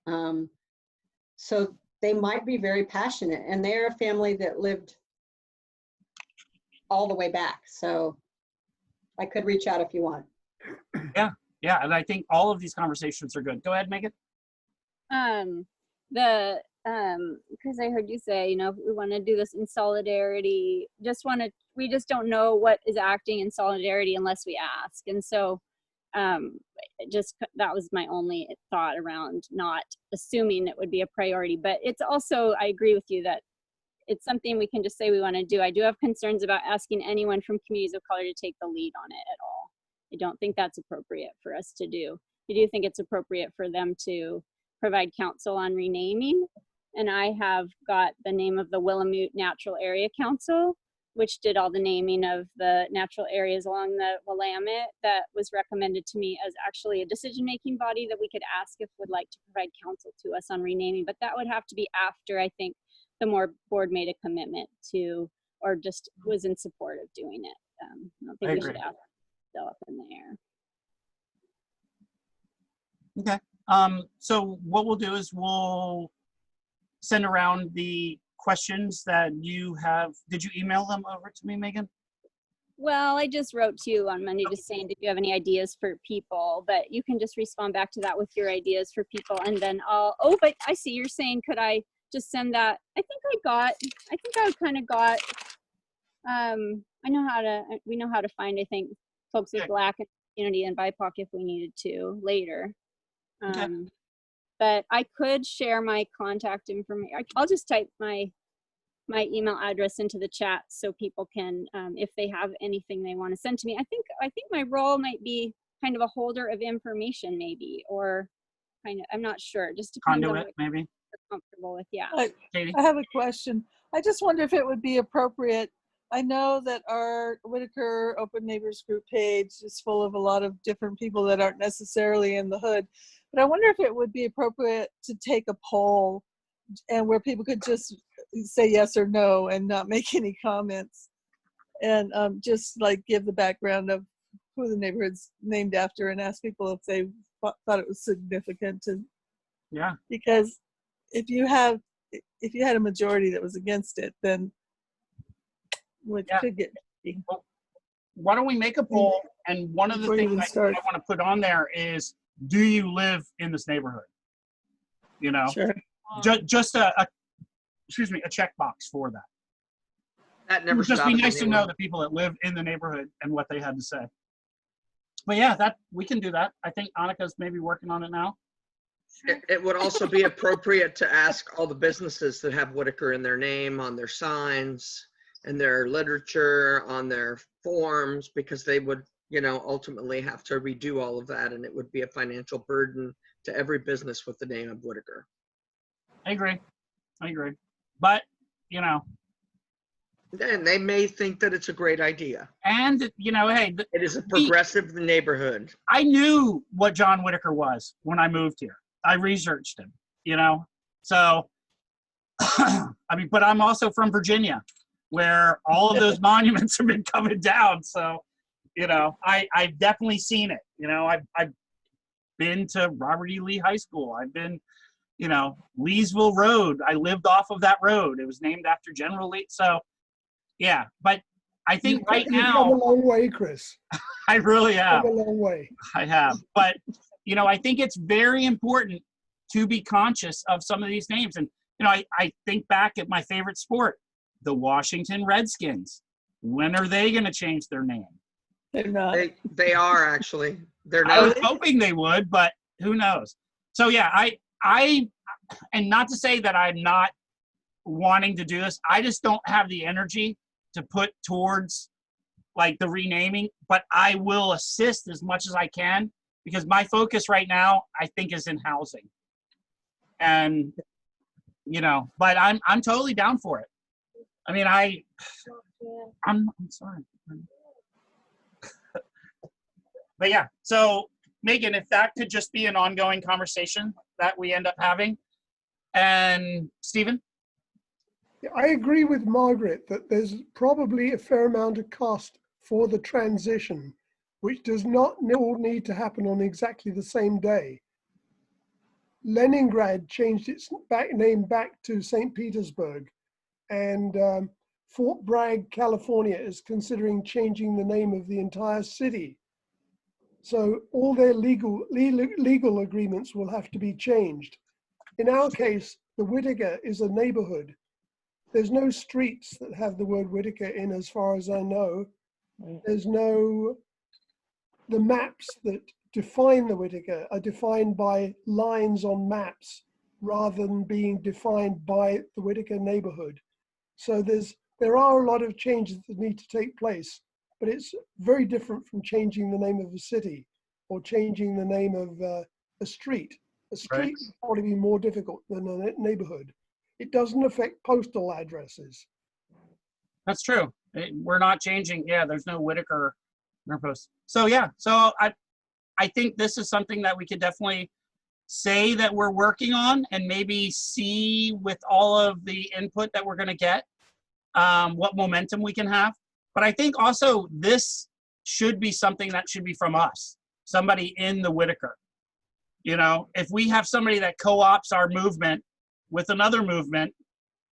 So they might be very passionate, and they're a family that lived all the way back. So I could reach out if you want. Yeah, and I think all of these conversations are good. Go ahead, Megan. Because I heard you say, you know, we want to do this in solidarity, we just don't know what is acting in solidarity unless we ask. And so that was my only thought around not assuming it would be a priority. But it's also, I agree with you that it's something we can just say we want to do. I do have concerns about asking anyone from communities of color to take the lead on it at all. I don't think that's appropriate for us to do. I do think it's appropriate for them to provide counsel on renaming. And I have got the name of the Willamette Natural Area Council, which did all the naming of the natural areas along the Willamette. That was recommended to me as actually a decision-making body that we could ask if would like to provide counsel to us on renaming. But that would have to be after, I think, the board made a commitment to, or just was in support of doing it. I don't think we should ask still up in the air. Okay. So what we'll do is we'll send around the questions that you have. Did you email them over to me, Megan? Well, I just wrote to you on Monday just saying, did you have any ideas for people? But you can just respond back to that with your ideas for people. And then but I see you're saying, could I just send that? I think I kind of got, we know how to find, I think, folks with Black community and BIPOC if we needed to later. Okay. But I could share my contact information. I'll just type my email address into the chat so people can, if they have anything they want to send to me. I think my role might be kind of a holder of information, maybe, or kind of, I'm not sure. Just depends on what maybe. you're comfortable with. Yeah. Katie? I have a question. I just wonder if it would be appropriate. I know that our Whitaker Open Neighbors group page is full of a lot of different people that aren't necessarily in the hood, but I wonder if it would be appropriate to take a poll and where people could just say yes or no and not make any comments, and just like give the background of who the neighborhood's named after and ask people if they thought it was significant. And Yeah. because if you had a majority that was against it, then it Yeah. could get. Well, why don't we make a poll? And one of the Before you things even I start. want to put on there is, do you live in this neighborhood? You know, Sure. just a checkbox for that. That It never would just stops be nice to know anyone. the people that live in the neighborhood and what they had to say. But yeah, that we can do that. I think Annika's maybe working on it now. It would also be appropriate to ask all the businesses that have Whitaker in their name on their signs and their literature, on their forms, because they would, ultimately have to redo all of that, and it would be a financial burden to every business with the name of Whitaker. I agree. But, And they may think that it's a great idea. and, hey, It is a progressive neighborhood. I knew what John Whitaker was when I moved here. I researched him, So, but I'm also from Virginia, where all of those monuments have been coming down. So, I've definitely seen it. I've been to Robert E. Lee High School. I've been, Leesville Road. I lived off of that road. It was named after General Lee. So, yeah, but I think right You've come a now, long way, Chris. I really have. Come a long way. I have. But, I think it's very important to be conscious of some of these names. And, I think back at my favorite sport, the Washington Redskins. When are they going to change their name? They're not. They are actually. They're I was not. hoping they would, but who knows? So yeah, I, and not to say that I'm not wanting to do this, I just don't have the energy to put towards like the renaming, but I will assist as much as I can because my focus right now, I think, is in housing. And, but I'm totally down for it. I mean, I'm sorry. But yeah, so Megan, if that could just be an ongoing conversation that we end up having. And Stephen? I agree with Margaret that there's probably a fair amount of cost for the transition, which does not all need to happen on exactly the same day. Leningrad changed its name back to St. Petersburg, and Fort Bragg, California is considering changing the name of the entire city. So all their legal agreements will have to be changed. In our case, the Whitaker is a neighborhood. There's no streets that have the word Whitaker in, as far as I know. There's no, the maps that define the Whitaker are defined by lines on maps rather than being defined by the Whitaker neighborhood. So there are a lot of changes that need to take place, but it's very different from changing the name of a city or changing the name of a street. A street would probably be more difficult than a neighborhood. It doesn't affect postal addresses. That's true. We're not changing. Yeah, there's no Whitaker in our post. So yeah, so I think this is something that we could definitely say that we're working on and maybe see with all of the input that we're going to get what momentum we can have. But I think also this should be something that should be from us, somebody in the Whitaker. If we have somebody that co-ops our movement with another movement,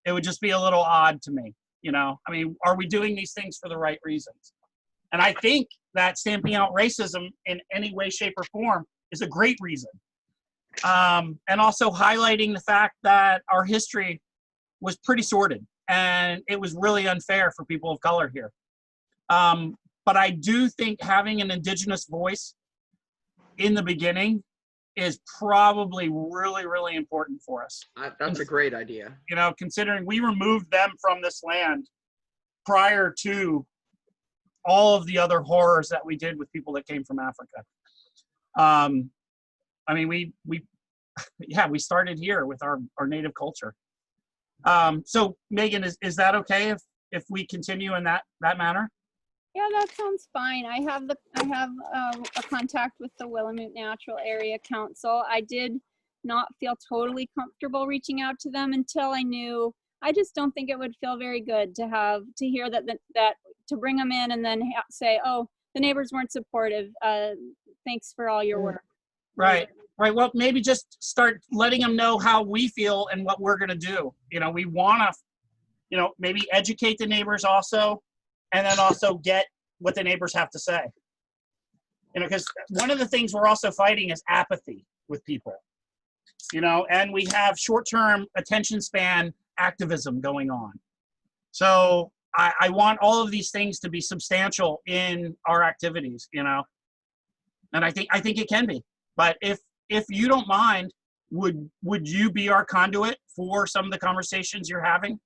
it would just be a little odd to me. I mean, are we doing these things for the right reasons? And I think that stamping out racism in any way, shape, or form is a great reason. And also highlighting the fact that our history was pretty sordid and it was really unfair for people of color here. But I do think having an indigenous voice in the beginning is probably really, really important for us. That's a great idea. Considering we removed them from this land prior to all of the other horrors that we did with people that came from Africa. I mean, we started here with our native culture. So Megan, is that okay if we continue in that manner? Yeah, that sounds fine. I have a contact with the Willamette Natural Area Council. I did not feel totally comfortable reaching out to them until I knew. I just don't think it would feel very good to hear that to bring them in and then say, oh, the neighbors weren't supportive. Thanks for all your work. Right. Well, maybe just start letting them know how we feel and what we're going to do. We want to, maybe educate the neighbors also, and then also get what the neighbors have to say. Because one of the things we're also fighting is apathy with people, and we have short-term attention span activism going on. So I want all of these things to be substantial in our activities, and I think it can be. But if you don't mind, would you be our conduit for some of the conversations you're having?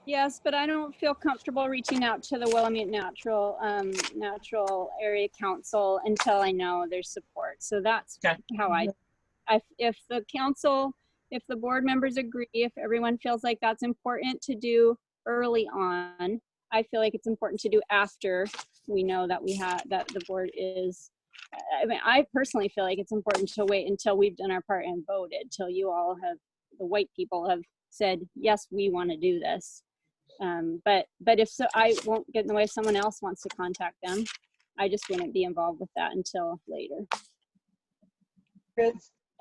Yes, but I don't feel comfortable reaching out to the Willamette Natural Area Council until I know there's support. So that's Okay. how if the council, if the board members agree, if everyone feels like that's important to do early on, I feel like it's important to do after we know that that the board is. I mean, I personally feel like it's important to wait until we've done our part and voted, till you all have, the white people have said, yes, we want to do this. But if so, I won't get in the way if someone else wants to contact them. I just wouldn't be involved with that until later.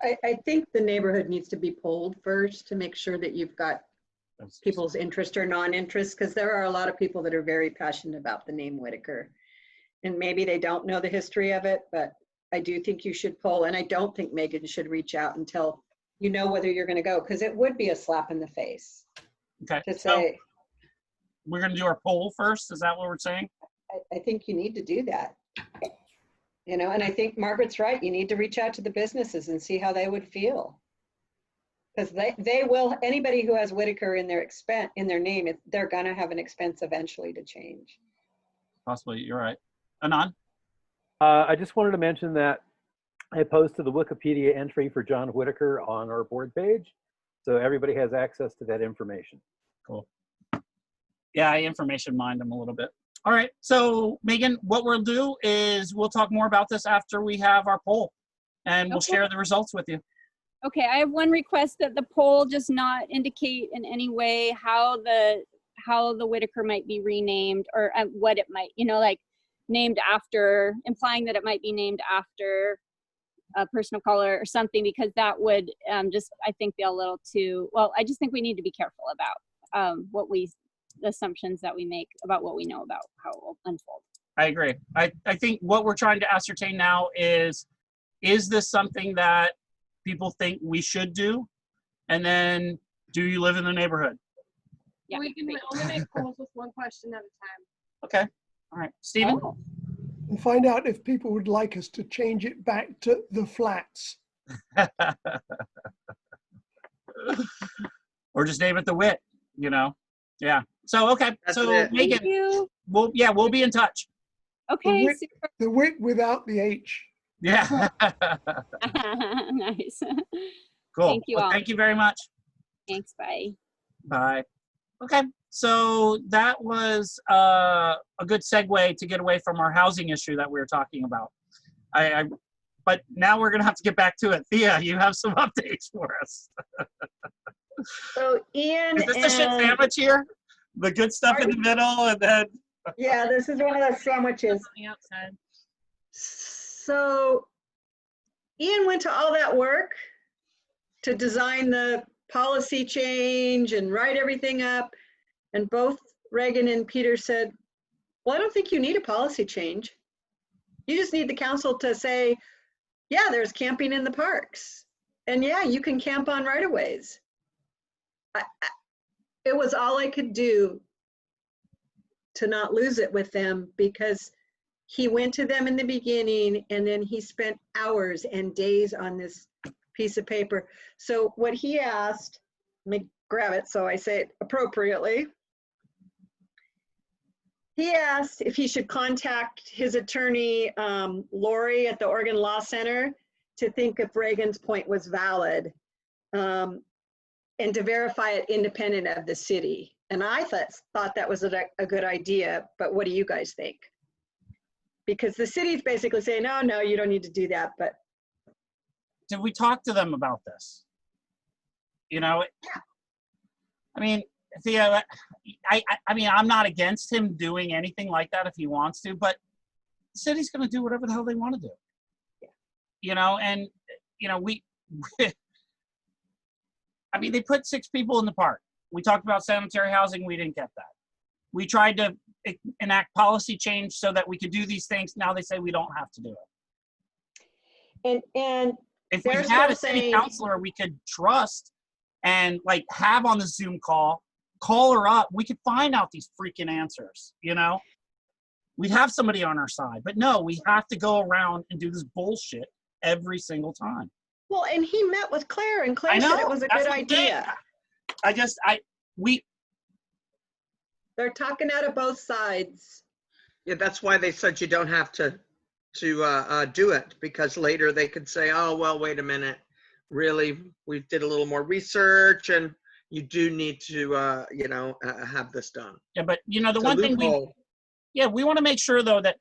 I think the neighborhood needs to be polled first to make sure that you've got people's interest or non-interest, because there are a lot of people that are very passionate about the name Whitaker. And maybe they don't know the history of it, but I do think you should poll. And I don't think Megan should reach out until you know whether you're going to go, because it would be a slap in the face. Okay. To say, so we're going to do our poll first. Is that what we're saying? I think you need to do that. And I think Margaret's right. You need to reach out to the businesses and see how they would feel. Because they will, anybody who has Whitaker in their name, they're going to have an expense eventually to change. Possibly, you're right. Anand? I just wanted to mention that I posted the Wikipedia entry for John Whitaker on our board page, so everybody has access to that information. Cool. Yeah, I information mined them a little bit. All right, so Megan, what we'll do is we'll talk more about this after we have our poll, and we'll share the results with you. Okay, I have one request, that the poll does not indicate in any way how the Whitaker might be renamed, or what it might, like named after, implying that it might be named after a person of color or something, because that would just, I think, be a little too, well, I just think we need to be careful about the assumptions that we make about what we know about how it will unfold. I agree. I think what we're trying to ascertain now is this something that people think we should do? And then, do you live in the neighborhood? Yeah. We can only make polls with one question at a time. Okay. All right. Stephen? Oh. And find out if people would like us to change it back to the flats. Or just name it the Wit, Yeah. So, okay. That's so, it. Megan, Thank you. we'll be in touch. Okay. The wit without the H. Yeah. Nice. Cool. Thank you all. Thank you very much. Thanks. Bye. Bye. Okay. So that was a good segue to get away from our housing issue that we were talking about. But now we're going to have to get back to it. Thea, you have some updates for us. So Ian, is this the shit sandwich here? The good stuff in the middle, and then yeah, this is one of those sandwiches. On the outside. So Ian went to all that work to design the policy change and write everything up. And both Reagan and Peter said, well, I don't think you need a policy change. You just need the council to say, yeah, there's camping in the parks. And yeah, you can camp on right-of-ways. It was all I could do to not lose it with them, because he went to them in the beginning and then he spent hours and days on this piece of paper. So what he asked, let me grab it so I say it appropriately. He asked if he should contact his attorney, Lori at the Oregon Law Center, to think if Reagan's point was valid, and to verify it independent of the city. And I thought that was a good idea, but what do you guys think? Because the city's basically saying, no, you don't need to do that, but. Did we talk to them about this? I mean, Thea, I mean, I'm not against him doing anything like that if he wants to, but the city's going to do whatever the hell they want to do. Yeah. You know, and, you know, I mean, they put 6 people in the park. We talked about sanitary housing. We didn't get that. We tried to enact policy change so that we could do these things. Now they say we don't have to do it. And If we they're had still a city saying- councilor we could trust and like have on the Zoom call her up, we could find out these freaking answers, you know? We'd have somebody on our side. But no, we have to go around and do this bullshit every single time. Well, and he met with Claire, and I Claire know. said it was a that's good what I'm saying. idea. They're talking out of both sides. Yeah, that's why they said you don't have to do it, because later they could say, oh, well, wait a minute. Really, we did a little more research and you do need to, have this done. Yeah, but you know, the It's a one thing loophole. we want to make sure though that,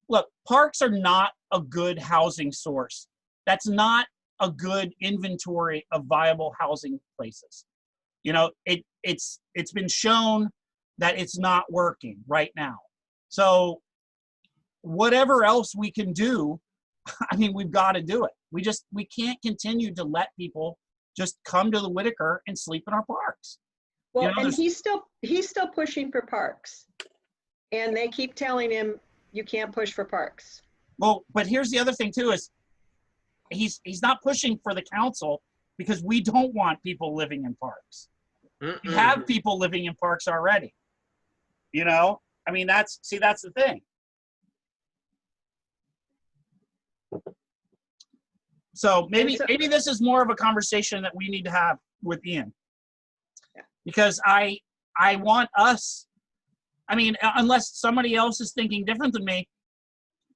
look, parks are not a good housing source. That's not a good inventory of viable housing places. You know, it's been shown that it's not working right now. So whatever else we can do, I mean, we've got to do it. We can't continue to let people just come to the Whitaker and sleep in our parks. Well, You know, and he's still pushing for parks. And they keep telling him, you can't push for parks. Well, but here's the other thing too, is he's not pushing for the council because we don't want people living in parks. We have people living in parks already. You know, I mean, that's the thing. So maybe this is more of a conversation that we need to have with Ian. Yeah. Because I want us, I mean, unless somebody else is thinking different than me,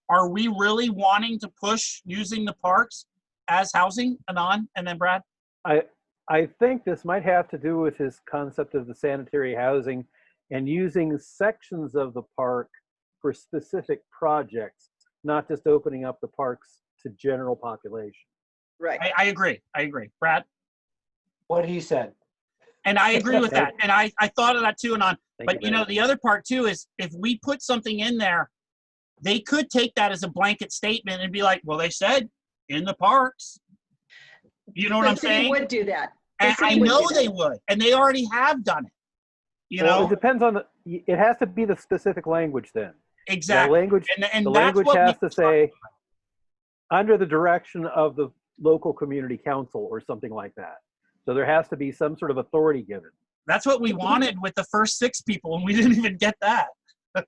are we really wanting to push using the parks as housing, Anand, and then Brad? I think this might have to do with his concept of the sanitary housing and using sections of the park for specific projects, not just opening up the parks to general population. Right. I agree. Brad? What he said. And I agree with that. And I thought of that too, Anand. But you know, much. the other part too is if we put something in there, they could take that as a blanket statement and be like, well, they said in the parks. You know what I'm saying? The city would do that. And I know they would. And they already have done it. You Well, know? it depends on it has to be the specific language then. Exactly. The language, and the that's language what has we- to say under the direction of the local community council or something like that. So there has to be some sort of authority given. That's what we wanted with the first 6 people, and we didn't even get that.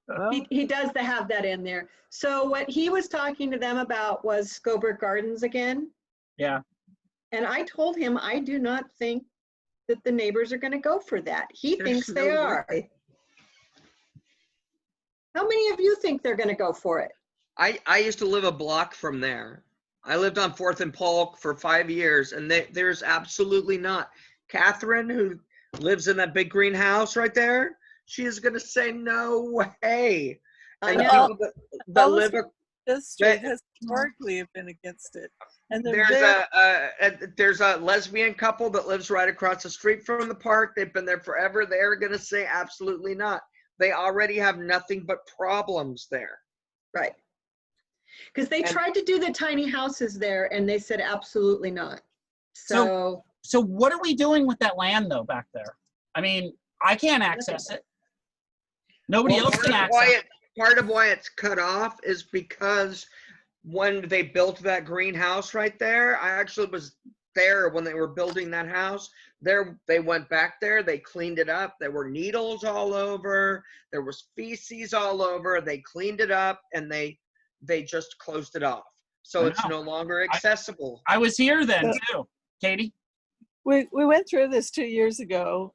Well, He does have that in there. So what he was talking to them about was Scoburg Gardens again. Yeah. And I told him, I do not think that the neighbors are going to go for that. He There's thinks they no are. way. How many of you think they're going to go for it? I used to live a block from there. I lived on 4th and Polk for 5 years, and there's absolutely not. Catherine, who lives in that big green house right there, she is going to say no way. I And the know. people that live District has historically been against it. And they're there's a lesbian couple that lives right across the street from the park. They've been there forever. They're going to say absolutely not. They already have nothing but problems there. Right. Because they tried to do the tiny houses there and they said absolutely not. So what are we doing with that land though back there? I mean, I can't access it. Nobody else can access it. Part of why it's cut off is because when they built that greenhouse right there, I actually was there when they were building that house. They went back there, they cleaned it up. There were needles all over. There was feces all over. They cleaned it up and they just closed it off. So it's no longer accessible. I was here then too. Katie? We went through this 2 years ago,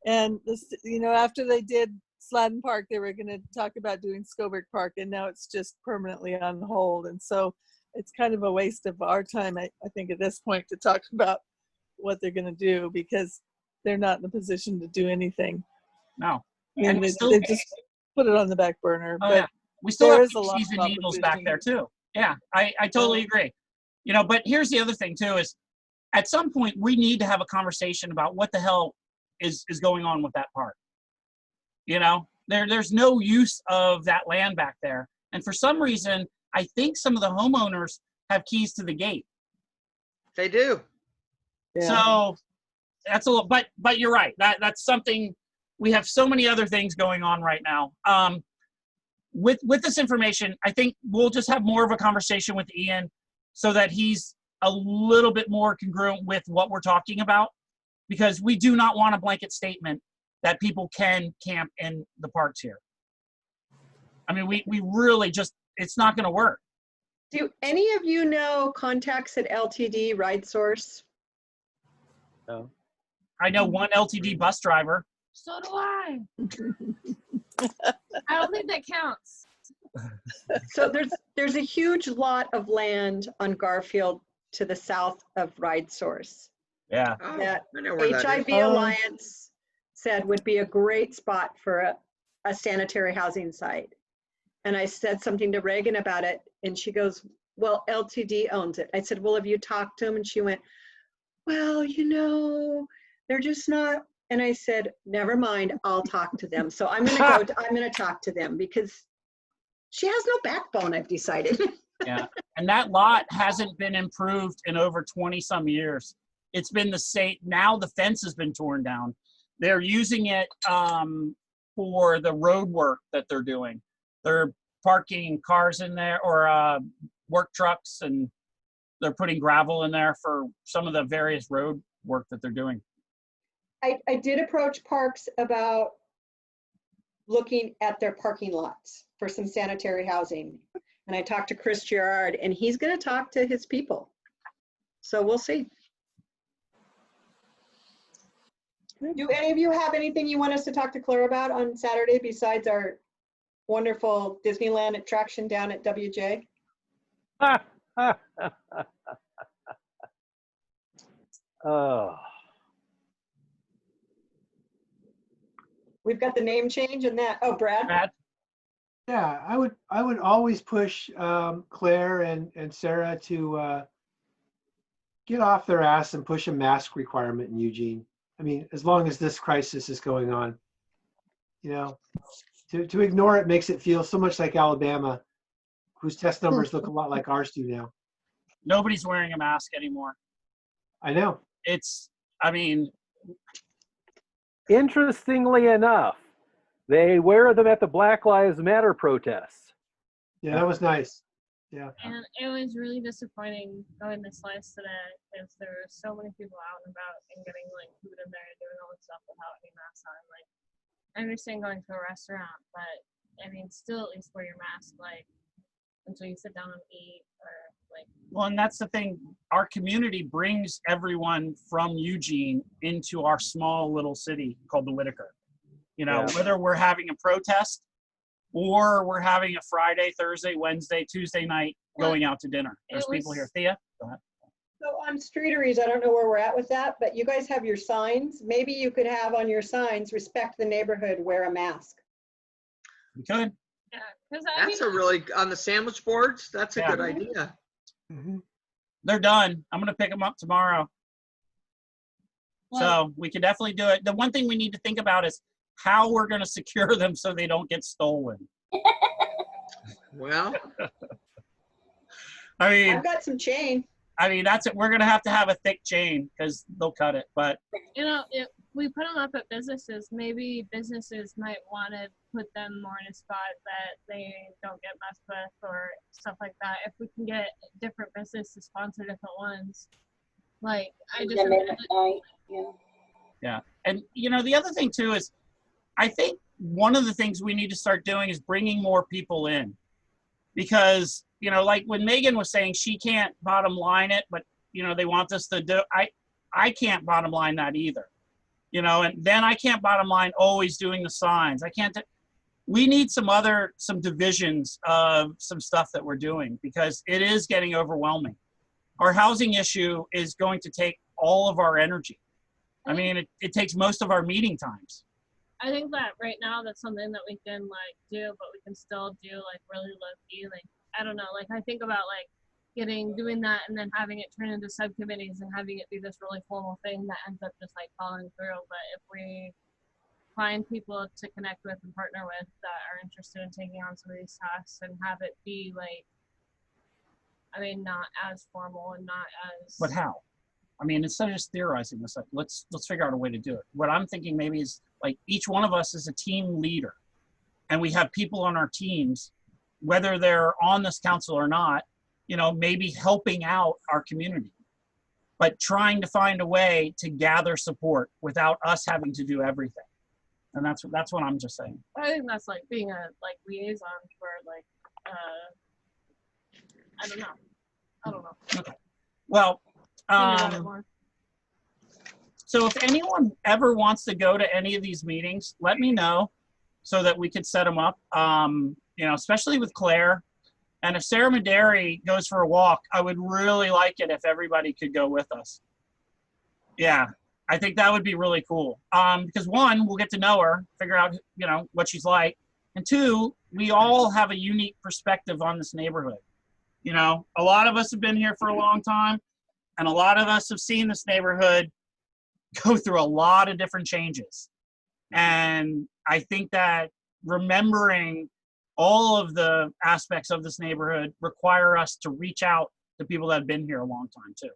and this, after they did Sladden Park, they were going to talk about doing Scoburg Park, and now it's just permanently on hold. And so it's kind of a waste of our time, I think, at this point to talk about what they're going to do, because they're not in a position to do anything. No. And they just put it on the back burner. Oh, but yeah. We still have a lot feces of and needles back opposition. there too. Yeah, I totally agree. But here's the other thing too is at some point we need to have a conversation about what the hell is going on with that park. There's no use of that land back there. And for some reason, I think some of the homeowners have keys to the gate. They do. Yeah. So that's a little, but you're right. That's something, we have so many other things going on right now. With this information, I think we'll just have more of a conversation with Ian so that he's a little bit more congruent with what we're talking about, because we do not want a blanket statement that people can camp in the parks here. I mean, we really just, it's not going to work. Do any of you know contacts at LTD Ride Source? No. I know one LTD bus driver. So do I. I don't think that counts. So there's a huge lot of land on Garfield to the south of Ride Source Yeah. Oh, that I know where that HIV is. Alliance said would be a great spot for a sanitary housing site. And I said something to Reagan about it, and she goes, well, LTD owns it. I said, well, have you talked to them? And she went, well, you know, they're just not. And I said, never mind, I'll talk to them. So I'm going to talk to them, because she has no backbone, I've decided. Yeah. And that lot hasn't been improved in over 20 some years. It's been the same. Now the fence has been torn down. They're using it for the road work that they're doing. They're parking cars in there, or work trucks, and they're putting gravel in there for some of the various road work that they're doing. I did approach Parks about looking at their parking lots for some sanitary housing. And I talked to Chris Gerard, and he's going to talk to his people. So we'll see. Do any of you have anything you want us to talk to Claire about on Saturday besides our wonderful Disneyland attraction down at WJ? Oh. We've got the name change and that. Oh, Brad? Brad? Yeah, I would always push Claire and Sarah to get off their ass and push a mask requirement in Eugene. I mean, as long as this crisis is going on, you know, to ignore it makes it feel so much like Alabama, whose test numbers look a lot like ours do now. Nobody's wearing a mask anymore. I know. I mean, Interestingly enough, they wear them at the Black Lives Matter protests. Yeah, that was nice. Yeah. And it was really disappointing going to Slice today, because there were so many people out and about and getting like food in there and doing all this stuff without any masks on. Like, I understand going to a restaurant, but I mean, still at least wear your mask, like, until you sit down and eat, or like. well, and that's the thing. Our community brings everyone from Eugene into our small little city called the Whitaker. You know, Yeah. whether we're having a protest or we're having a Friday, Thursday, Wednesday, Tuesday night going out to dinner. There's people here. Thea, go ahead. So on streeteries, I don't know where we're at with that, but you guys have your signs. Maybe you could have on your signs, respect the neighborhood, wear a mask. We could. Yeah, because I That's mean, a really, on the sandwich boards, that's a Yeah. good idea. They're done. I'm going to pick them up tomorrow. So we can definitely do it. The one thing we need to think about is how we're going to secure them so they don't get stolen. Well, I mean, I've got some chain. that's it. We're going to have a thick chain because they'll cut it. But you know, if we put them up at businesses, maybe businesses might want to put them more in a spot that they don't get messed with or stuff like that. If we can get different businesses to sponsor different ones, like I just Them in at night, yeah. yeah. And, the other thing too is I think one of the things we need to start doing is bringing more people in, because, like when Megan was saying she can't bottom line it, but, they want us to do, I can't bottom line that either, and then I can't bottom line always doing the signs. I can't, we need some divisions of some stuff that we're doing, because it is getting overwhelming. Our housing issue is going to take all of our energy. I mean, it takes most of our meeting times. I think that right now that's something that we can like do, but we can still do like really low key. Like, I don't know, like I think about like doing that and then having it turn into subcommittees and having it be this really formal thing that ends up just like falling through. But if we find people to connect with and partner with that are interested in taking on some of these tasks and have it be like, I mean, not as formal and not as. But how? I mean, instead of just theorizing this, like, let's figure out a way to do it. What I'm thinking maybe is like each one of us is a team leader, and we have people on our teams, whether they're on this council or not, you know, maybe helping out our community, but trying to find a way to gather support without us having to do everything. And that's what I'm just saying. I think that's like being a liaison for like I don't know. Okay. Well, Think about it more. so if anyone ever wants to go to any of these meetings, let me know so that we could set them up. You know, especially with Claire. And if Sarah Maderi goes for a walk, I would really like it if everybody could go with us. Yeah, I think that would be really cool. Because one, we'll get to know her, figure out, you know, what she's like. And two, we all have a unique perspective on this neighborhood. You know, a lot of us have been here for a long time, and a lot of us have seen this neighborhood go through a lot of different changes. And I think that remembering all of the aspects of this neighborhood require us to reach out to people that have been here a long time too.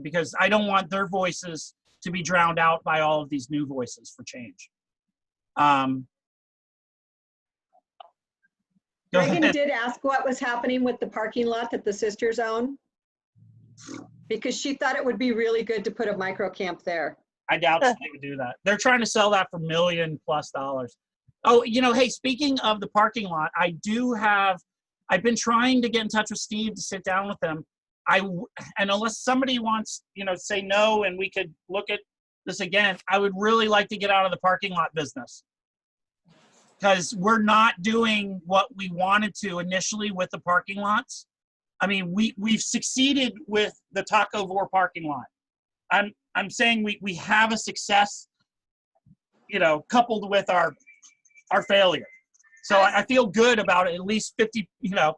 Because I don't want their voices to be drowned out by all of these new voices for change. Go Reagan ahead. did ask what was happening with the parking lot that the sisters own, because she thought it would be really good to put a micro camp there. I doubt they would do that. They're trying to sell that for $1 million+. Oh, you know, hey, speaking of the parking lot, I've been trying to get in touch with Steve to sit down with him. And unless somebody wants, you know, say no and we could look at this again, I would really like to get out of the parking lot business. Because we're not doing what we wanted to initially with the parking lots. I mean, we've succeeded with the Taco Vor parking lot. I'm saying we have a success, you know, coupled with our failure. So I feel good about it, at least 50, you know.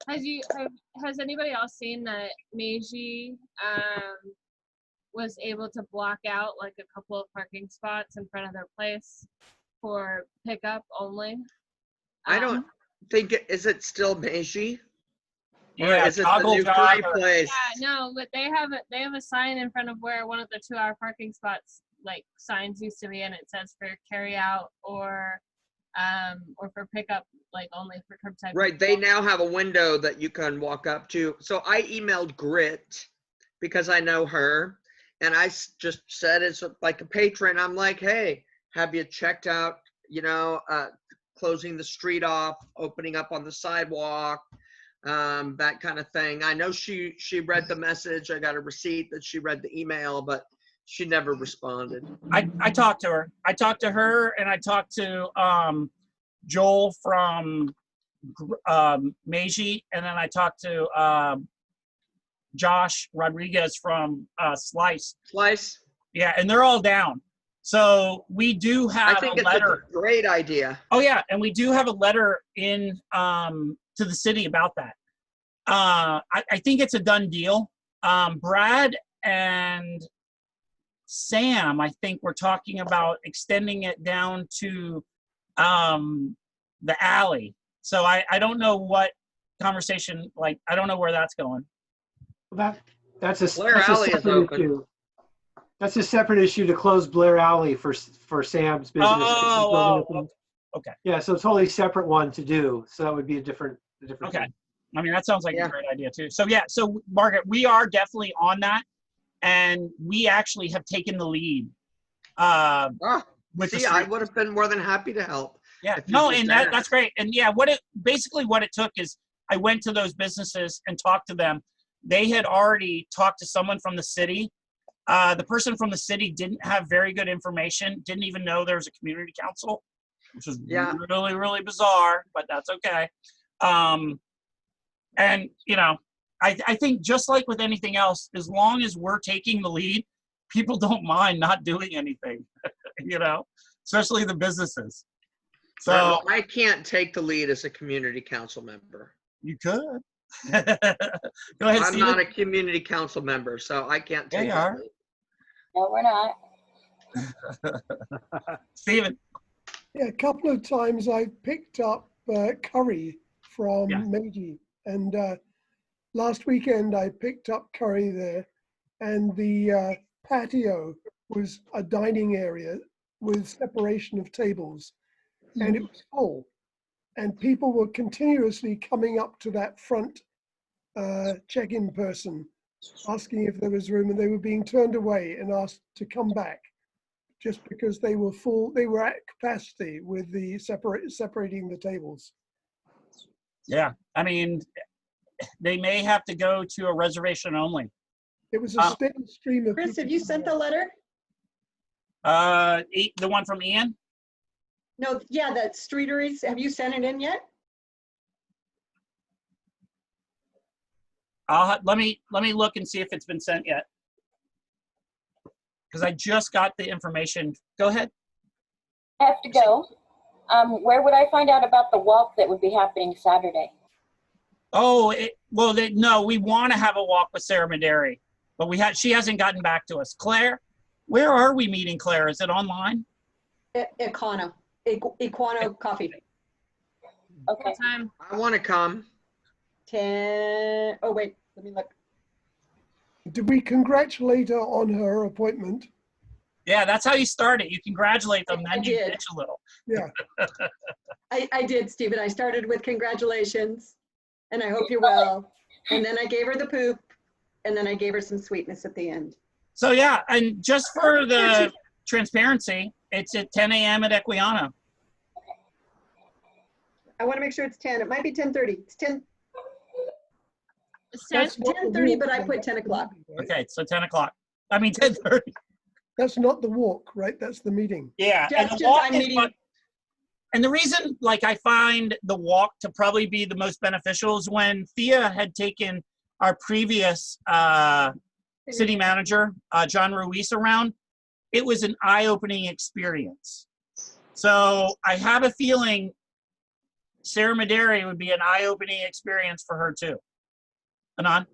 Has anybody else seen that Meiji was able to block out like a couple of parking spots in front of their place for pickup only? I don't think is it still Meiji? Yeah, or is it the new free place? Yeah, no, but they have a sign in front of where one of the 2-hour parking spots, like signs used to be, and it says for carry out or for pickup, like only for curbside. Right, they now have a window that you can walk up to. So I emailed Grit because I know her, and I just said as like a patron, I'm like, hey, have you checked out, you know, closing the street off, opening up on the sidewalk, that kind of thing. I know she read the message. I got a receipt that she read the email, but she never responded. I talked to her. I talked to her, and I talked to Joel from Meiji, and then I talked to Josh Rodriguez from Slice. Slice? Yeah, and they're all down. So we do have I think a letter. It's a great idea. Oh yeah, and we do have a letter in to the city about that. I think it's a done deal. Brad and Sam, I think we're talking about extending it down to the alley. So I don't know what conversation, like, I don't know where that's going. That's a Blair Alley is separate open. issue. That's a separate issue to close Blair Alley for Sam's business. Okay. Yeah, so totally separate one to do. So that would be a different Okay. thing. I mean, that sounds like a great idea too. So yeah, so Margaret, we are definitely on that, and we actually have taken the lead. With See, I would have been more than happy to help. Yeah, if you no, just and asked. that's great. And yeah, what it took is I went to those businesses and talked to them. They had already talked to someone from the city. The person from the city didn't have very good information, didn't even know there was a community council, which was really, really bizarre, but that's okay. And, you know, I think just like with anything else, as long as we're taking the lead, people don't mind not doing anything, you know, especially the businesses. So Right, well, I can't take the lead as a community council member. You could. Go ahead, I'm Steven. not a community council member, so I can't take you that are. lead. No, we're not. Steven. Yeah, a couple of times I picked up curry from Yeah. Meiji, and last weekend I picked up curry there, and the patio was a dining area with separation of tables, and it was full, and people were continuously coming up to that front check-in person asking if there was room, and they were being turned away and asked to come back just because they were full. They were at capacity with the separating the tables. Yeah, I mean, they may have to go to a reservation only. It was a steady stream of Chris, people. have you sent the letter? The one from Ian? No, yeah, that streeteries, have you sent it in yet? Let me look and see if it's been sent yet. Because I just got the information. Go ahead. I have to go. Where would I find out about the walk that would be happening Saturday? Oh, no, we want to have a walk with Sarah Maderi, but she hasn't gotten back to us. Claire, where are we meeting, Claire? Is it online? Equano Coffee. Okay. What time? I want to come. 10, oh wait, let me look. Did we congratulate her on her appointment? Yeah, that's how you start it. You congratulate them, I then you did. bitch a little. Yeah. I did, Stephen. I started with congratulations, and I hope you're well. And then I gave her the poop, and then I gave her some sweetness at the end. So yeah, and just for the transparency, it's at 10 a.m. at Equiano. I want to make sure it's 10. It might be 10:30. It's 10. It's That's 10. not the 10:30, walk, but I though. put That's 10 the o'clock. meeting, right? Okay, so 10 o'clock. I mean 10:30. That's not the walk, right? That's the meeting. Yeah, and Just the walk I'm is meeting. fun. And the reason, like, I find the walk to probably be the most beneficial is when Thea had taken our previous city manager, John Ruiz, around. It was an eye-opening experience. So I have a feeling Sarah Maderi would be an eye-opening experience for her too. Anon?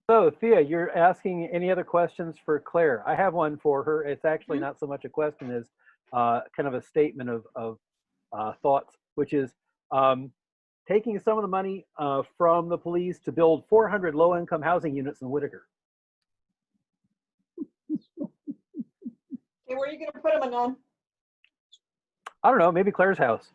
So Thea, you're asking any other questions for Claire? I have one for her. It's actually not so much a question as kind of a statement of thoughts, which is taking some of the money from the police to build 400 low-income housing units in Whitaker. Okay, where are you going to put them, Anon? I don't know, maybe Claire's house.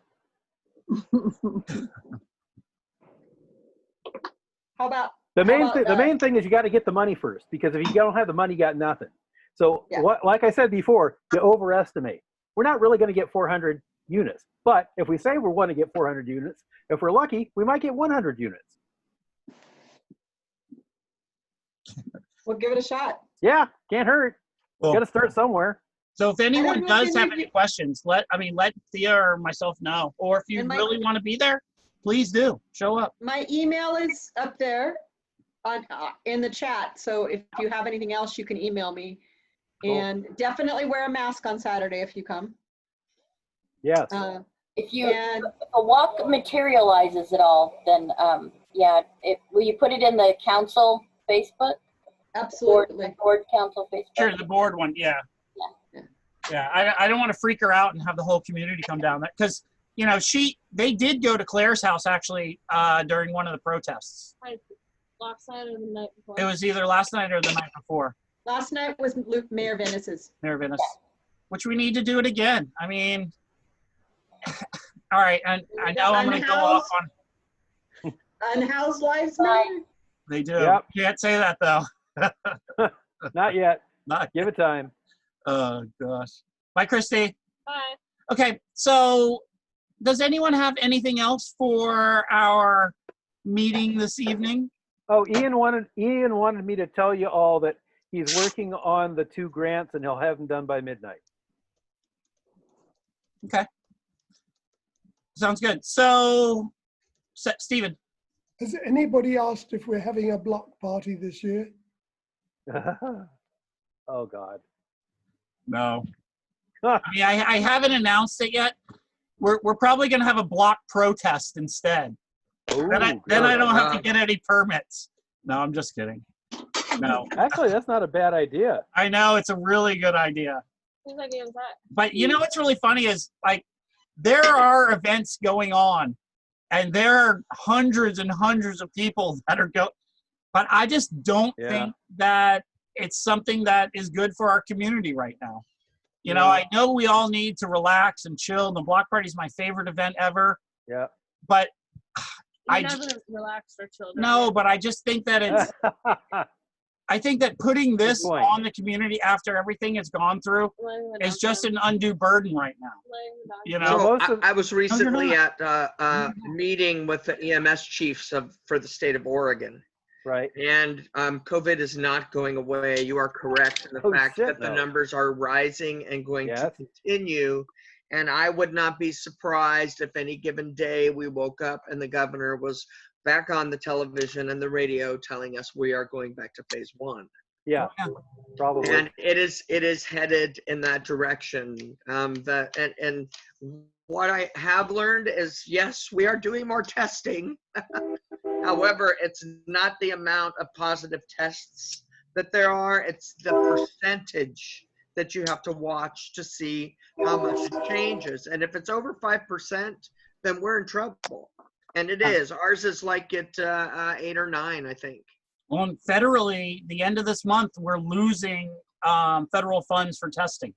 How about The main about, the main thing is you got to get the money first, because if you don't have the money, you got nothing. So Yeah. like I said before, you overestimate. We're not really going to get 400 units, but if we say we want to get 400 units, if we're lucky, we might get 100 units. we'll give it a shot. Yeah, can't hurt. Well, Got to start somewhere. so if anyone know if does any have of any you- questions, let Thea or myself know. Or if you And my- really want to be there, please do. Show up. My email is up there on in the chat. So if you have anything else, you can email me. Cool. And definitely wear a mask on Saturday if you come. Yes. If And a walk materializes at all, then yeah, will you put it in the council Facebook? absolutely. Board council Facebook? Sure, the board one, yeah. Yeah. Yeah, I don't want to freak her out and have the whole community come down there, because, you know, they did go to Claire's house actually during one of the protests. Last night or the night before? It was either last night or the night before, Last night was Mayor Venice's. Mayor Venice, which we need to do it again. I mean, all right, and I know I'm going to go off on, Unhoused lives matter. they do. Yep. Can't say that though. Not yet. Not, Give it time. oh gosh. Bye, Christy. Bye. Okay, so does anyone have anything else for our meeting this evening? Oh, Ian wanted me to tell you all that he's working on the 2 grants and he'll have them done by midnight. Okay. Sounds good. So, Stephen. Has anybody asked if we're having a block party this year? Oh God. No. I mean, I haven't announced it yet. We're probably going to have a block protest instead. Ooh, Then I good. don't have to get any permits. No, I'm just kidding. No, Actually, that's not a bad idea. I know it's a really good idea. Whose idea was that? But you know what's really funny is like there are events going on, and there are hundreds and hundreds of people that are but I just don't think that it's something that is good for our community right now. You know, I know we all need to relax and chill. And the block party is my favorite event ever. Yeah. But I never relaxed or chilled. no, but I just think that it's. I think that putting this point. on the community after everything it's gone through is just an undue burden right now. You know, So I was recently not. at a meeting with the EMS chiefs for the state of Oregon. Right. And COVID is not going away. You are correct in the fact that the numbers are rising and going to continue. And I would not be surprised if any given day we woke up and the governor was back on the television and the radio telling us we are going back to phase 1. Yeah, probably. And it is headed in that direction. And what I have learned is, yes, we are doing more testing. However, it's not the amount of positive tests that there are. It's the percentage that you have to watch to see how much it changes. And if it's over 5%, then we're in trouble. And it is. Ours is like at 8 or 9, I think. Well, and federally, the end of this month, we're losing federal funds for testing.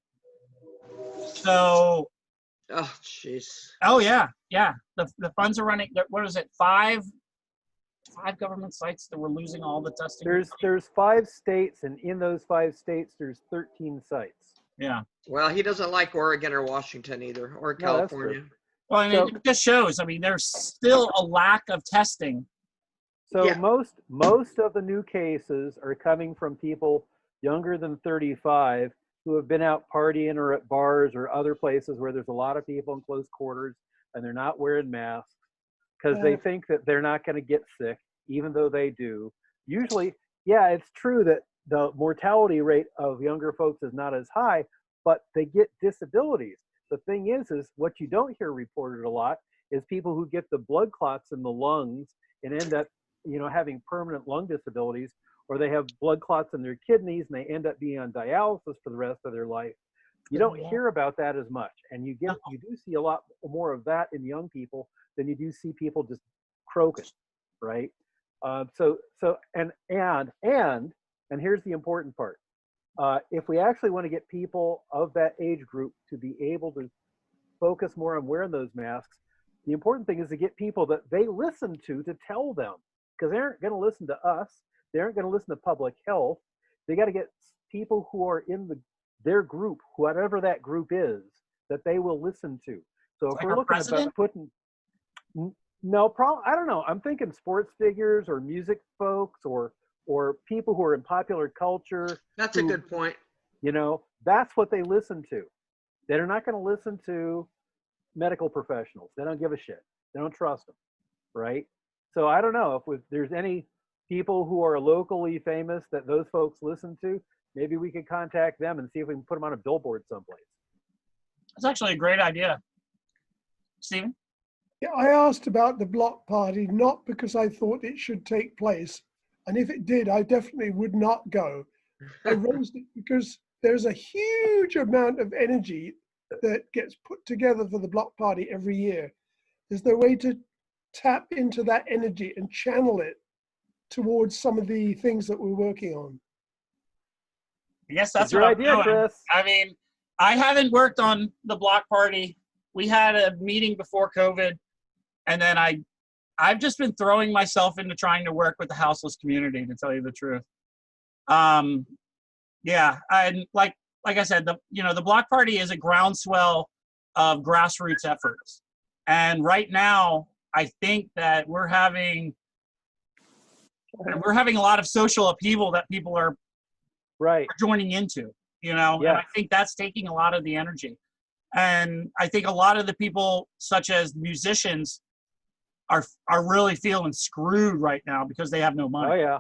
So. Oh, jeez. Oh, yeah. Yeah. The funds are running. What is it? Five government sites that we're losing all the testing. There's 5 states, and in those 5 states, there's 13 sites. Yeah. Well, he doesn't like Oregon or Washington either, or California. Well, I mean, it just shows. I mean, there's still a lack of testing. So most of the new cases are coming from people younger than 35 who have been out partying or at bars or other places where there's a lot of people in close quarters and they're not wearing masks because they think that they're not going to get sick, even though they do. Usually, yeah, it's true that the mortality rate of younger folks is not as high, but they get disabilities. The thing is what you don't hear reported a lot is people who get the blood clots in the lungs and end up, having permanent lung disabilities, or they have blood clots in their kidneys and they end up being on dialysis for the rest of their life. You don't hear about that as much, and you do see a lot more of that in young people than you do see people just croaking, right? And here's the important part. If we actually want to get people of that age group to be able to focus more on wearing those masks, the important thing is to get people that they listen to tell them, because they aren't going to listen to us. They aren't going to listen to public health. They got to get people who are in their group, whatever that group is, that they will listen to. So if we're looking about putting, I don't know. I'm thinking sports figures or music folks or people who are in popular culture. That's a good point. That's what they listen to. They're not going to listen to medical professionals. They don't give a shit. They don't trust them, right? So I don't know if there's any people who are locally famous that those folks listen to. Maybe we could contact them and see if we can put them on a billboard someplace. That's actually a great idea. Stephen? Yeah, I asked about the block party, not because I thought it should take place. And if it did, I definitely would not go. I raised it because there's a huge amount of energy that gets put together for the block party every year. Is there a way to tap into that energy and channel it towards some of the things that we're working on? I guess that's what I'm doing. Chris. I mean, I haven't worked on the block party. We had a meeting before COVID, and then I've just been throwing myself into trying to work with the houseless community, to tell you the truth. Yeah, and like I said, the block party is a groundswell of grassroots efforts, and right now I think that we're having a lot of social upheaval that people are joining into. And I think that's taking a lot of the energy, and I think a lot of the people, such as musicians, are really feeling screwed right now because they have no money. Oh yeah.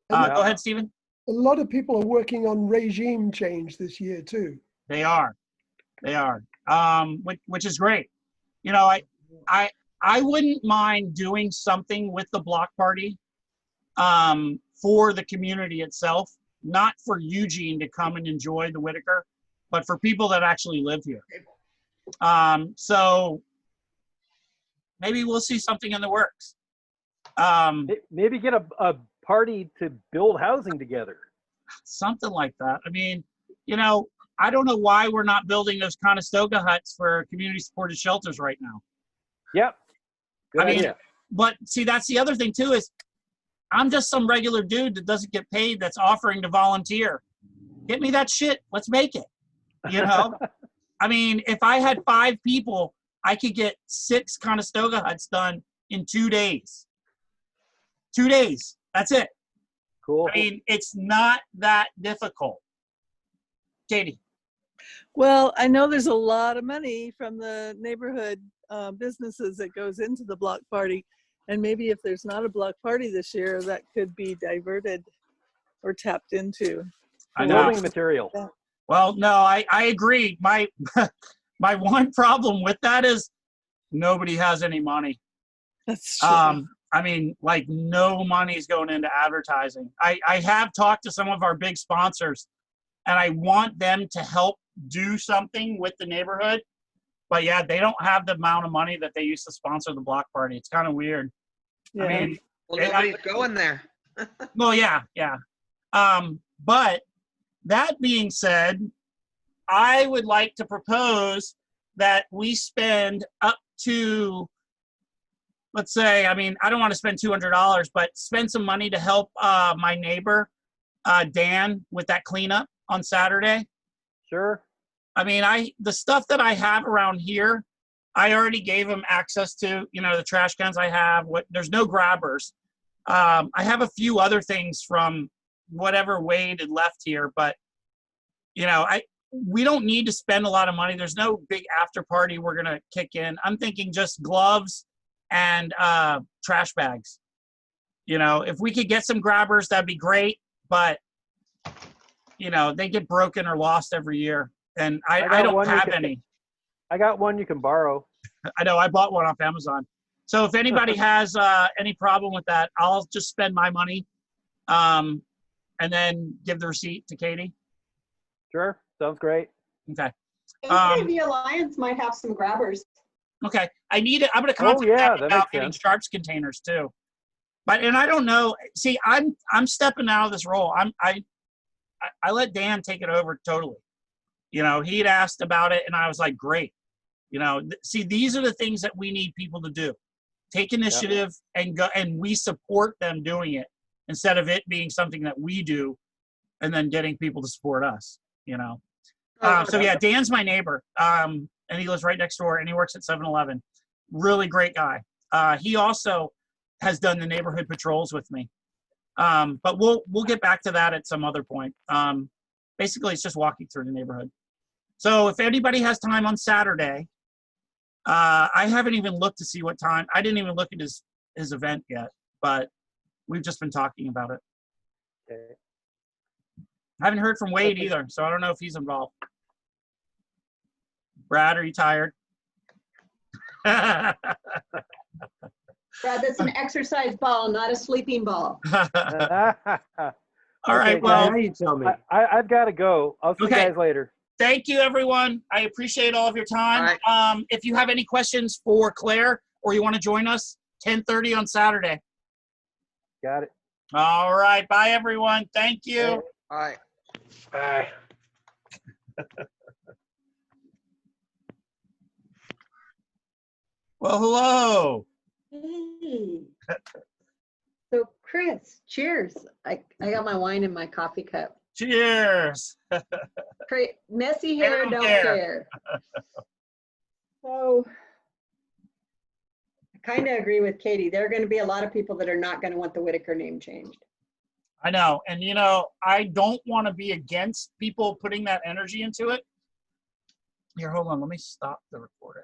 Go ahead, Stephen. A lot of people are working on regime change this year too. They are, which is great. I wouldn't mind doing something with the block party for the community itself, not for Eugene to come and enjoy the Whitaker, but for people that actually live here. So maybe we'll see something in the works. Maybe get a party to build housing together. Something like that. I mean, you know, I don't know why we're not building those Conestoga huts for community supported shelters right now. Yep. Good I mean, idea. but see, that's the other thing too, is I'm just some regular dude that doesn't get paid that's offering to volunteer. Get me that shit. Let's make it. You know? I mean, if I had 5 people, I could get 6 Conestoga huts done in 2 days. 2 days. That's it. Cool. I mean, it's not that difficult. Katie. Well, I know there's a lot of money from the neighborhood businesses that goes into the block party. And maybe if there's not a block party this year, that could be diverted or tapped into. I know. Building material. Yeah. Well, no, I agree. My my one problem with that is nobody has any money. That's true. I mean, like, no money's going into advertising. I have talked to some of our big sponsors, and I want them to help do something with the neighborhood. But yeah, they don't have the amount of money that they used to sponsor the block party. It's kind of weird. Yeah. I mean, Well, nobody's going there. well, yeah. But that being said, I would like to propose that we spend up to, let's say, I mean, I don't want to spend $200, but spend some money to help my neighbor, Dan, with that cleanup on Saturday. Sure. I mean, the stuff that I have around here, I already gave him access to, you know, the trash cans I have. There's no grabbers. I have a few other things from whatever Wade had left here, but, you know, we don't need to spend a lot of money. There's no big after party we're going to kick in. I'm thinking just gloves and trash bags. You know, if we could get some grabbers, that'd be great, but, you know, they get broken or lost every year. And I don't have any. I got one you can borrow. I know, I bought one off Amazon. So if anybody has any problem with that, I'll just spend my money and then give the receipt to Katie. Sure. Sounds gret. Okay. The Alliance might have some grabbers. Okay. I'm going to contact them about getting Sharps containers too. And I don't know. See, I'm stepping out of this role. I let Dan take it over totally. You know, he'd asked about it, and I was like, great. You know, see, these are the things that we need people to do. Take initiative and go, and we support them doing it instead of it being something that we do and then getting people to support us, you know. So yeah, Dan's my neighbor, and he lives right next door, and he works at 7-Eleven. Really great guy. He also has done the neighborhood patrols with me. But we'll get back to that at some other point. Basically, it's just walking through the neighborhood. So if anybody has time on Saturday, I haven't even looked to see what time. I didn't even look at his event yet, but we've just been talking about it. Okay. I haven't heard from Wade either, so I don't know if he's involved. Brad, are you tired? Brad, that's an exercise ball, not a sleeping ball. All right, well, Now you tell me. I've got to go. I'll see you guys later. Thank you, everyone. I appreciate all of your time. Right. If you have any questions for Claire or you want to join us, 10:30 on Saturday. Got it. All right. Bye, everyone. Thank you. All right. Bye. Well, hello. Hey. So, Chris, cheers. I got my wine in my coffee cup. Cheers. Messy hair, don't care. So, I kind of agree with Katie. There are going to be a lot of people that are not going to want the Whitaker name changed. I know. And, you know, I don't want to be against people putting that energy into it. Here, hold on. Let me stop the recording.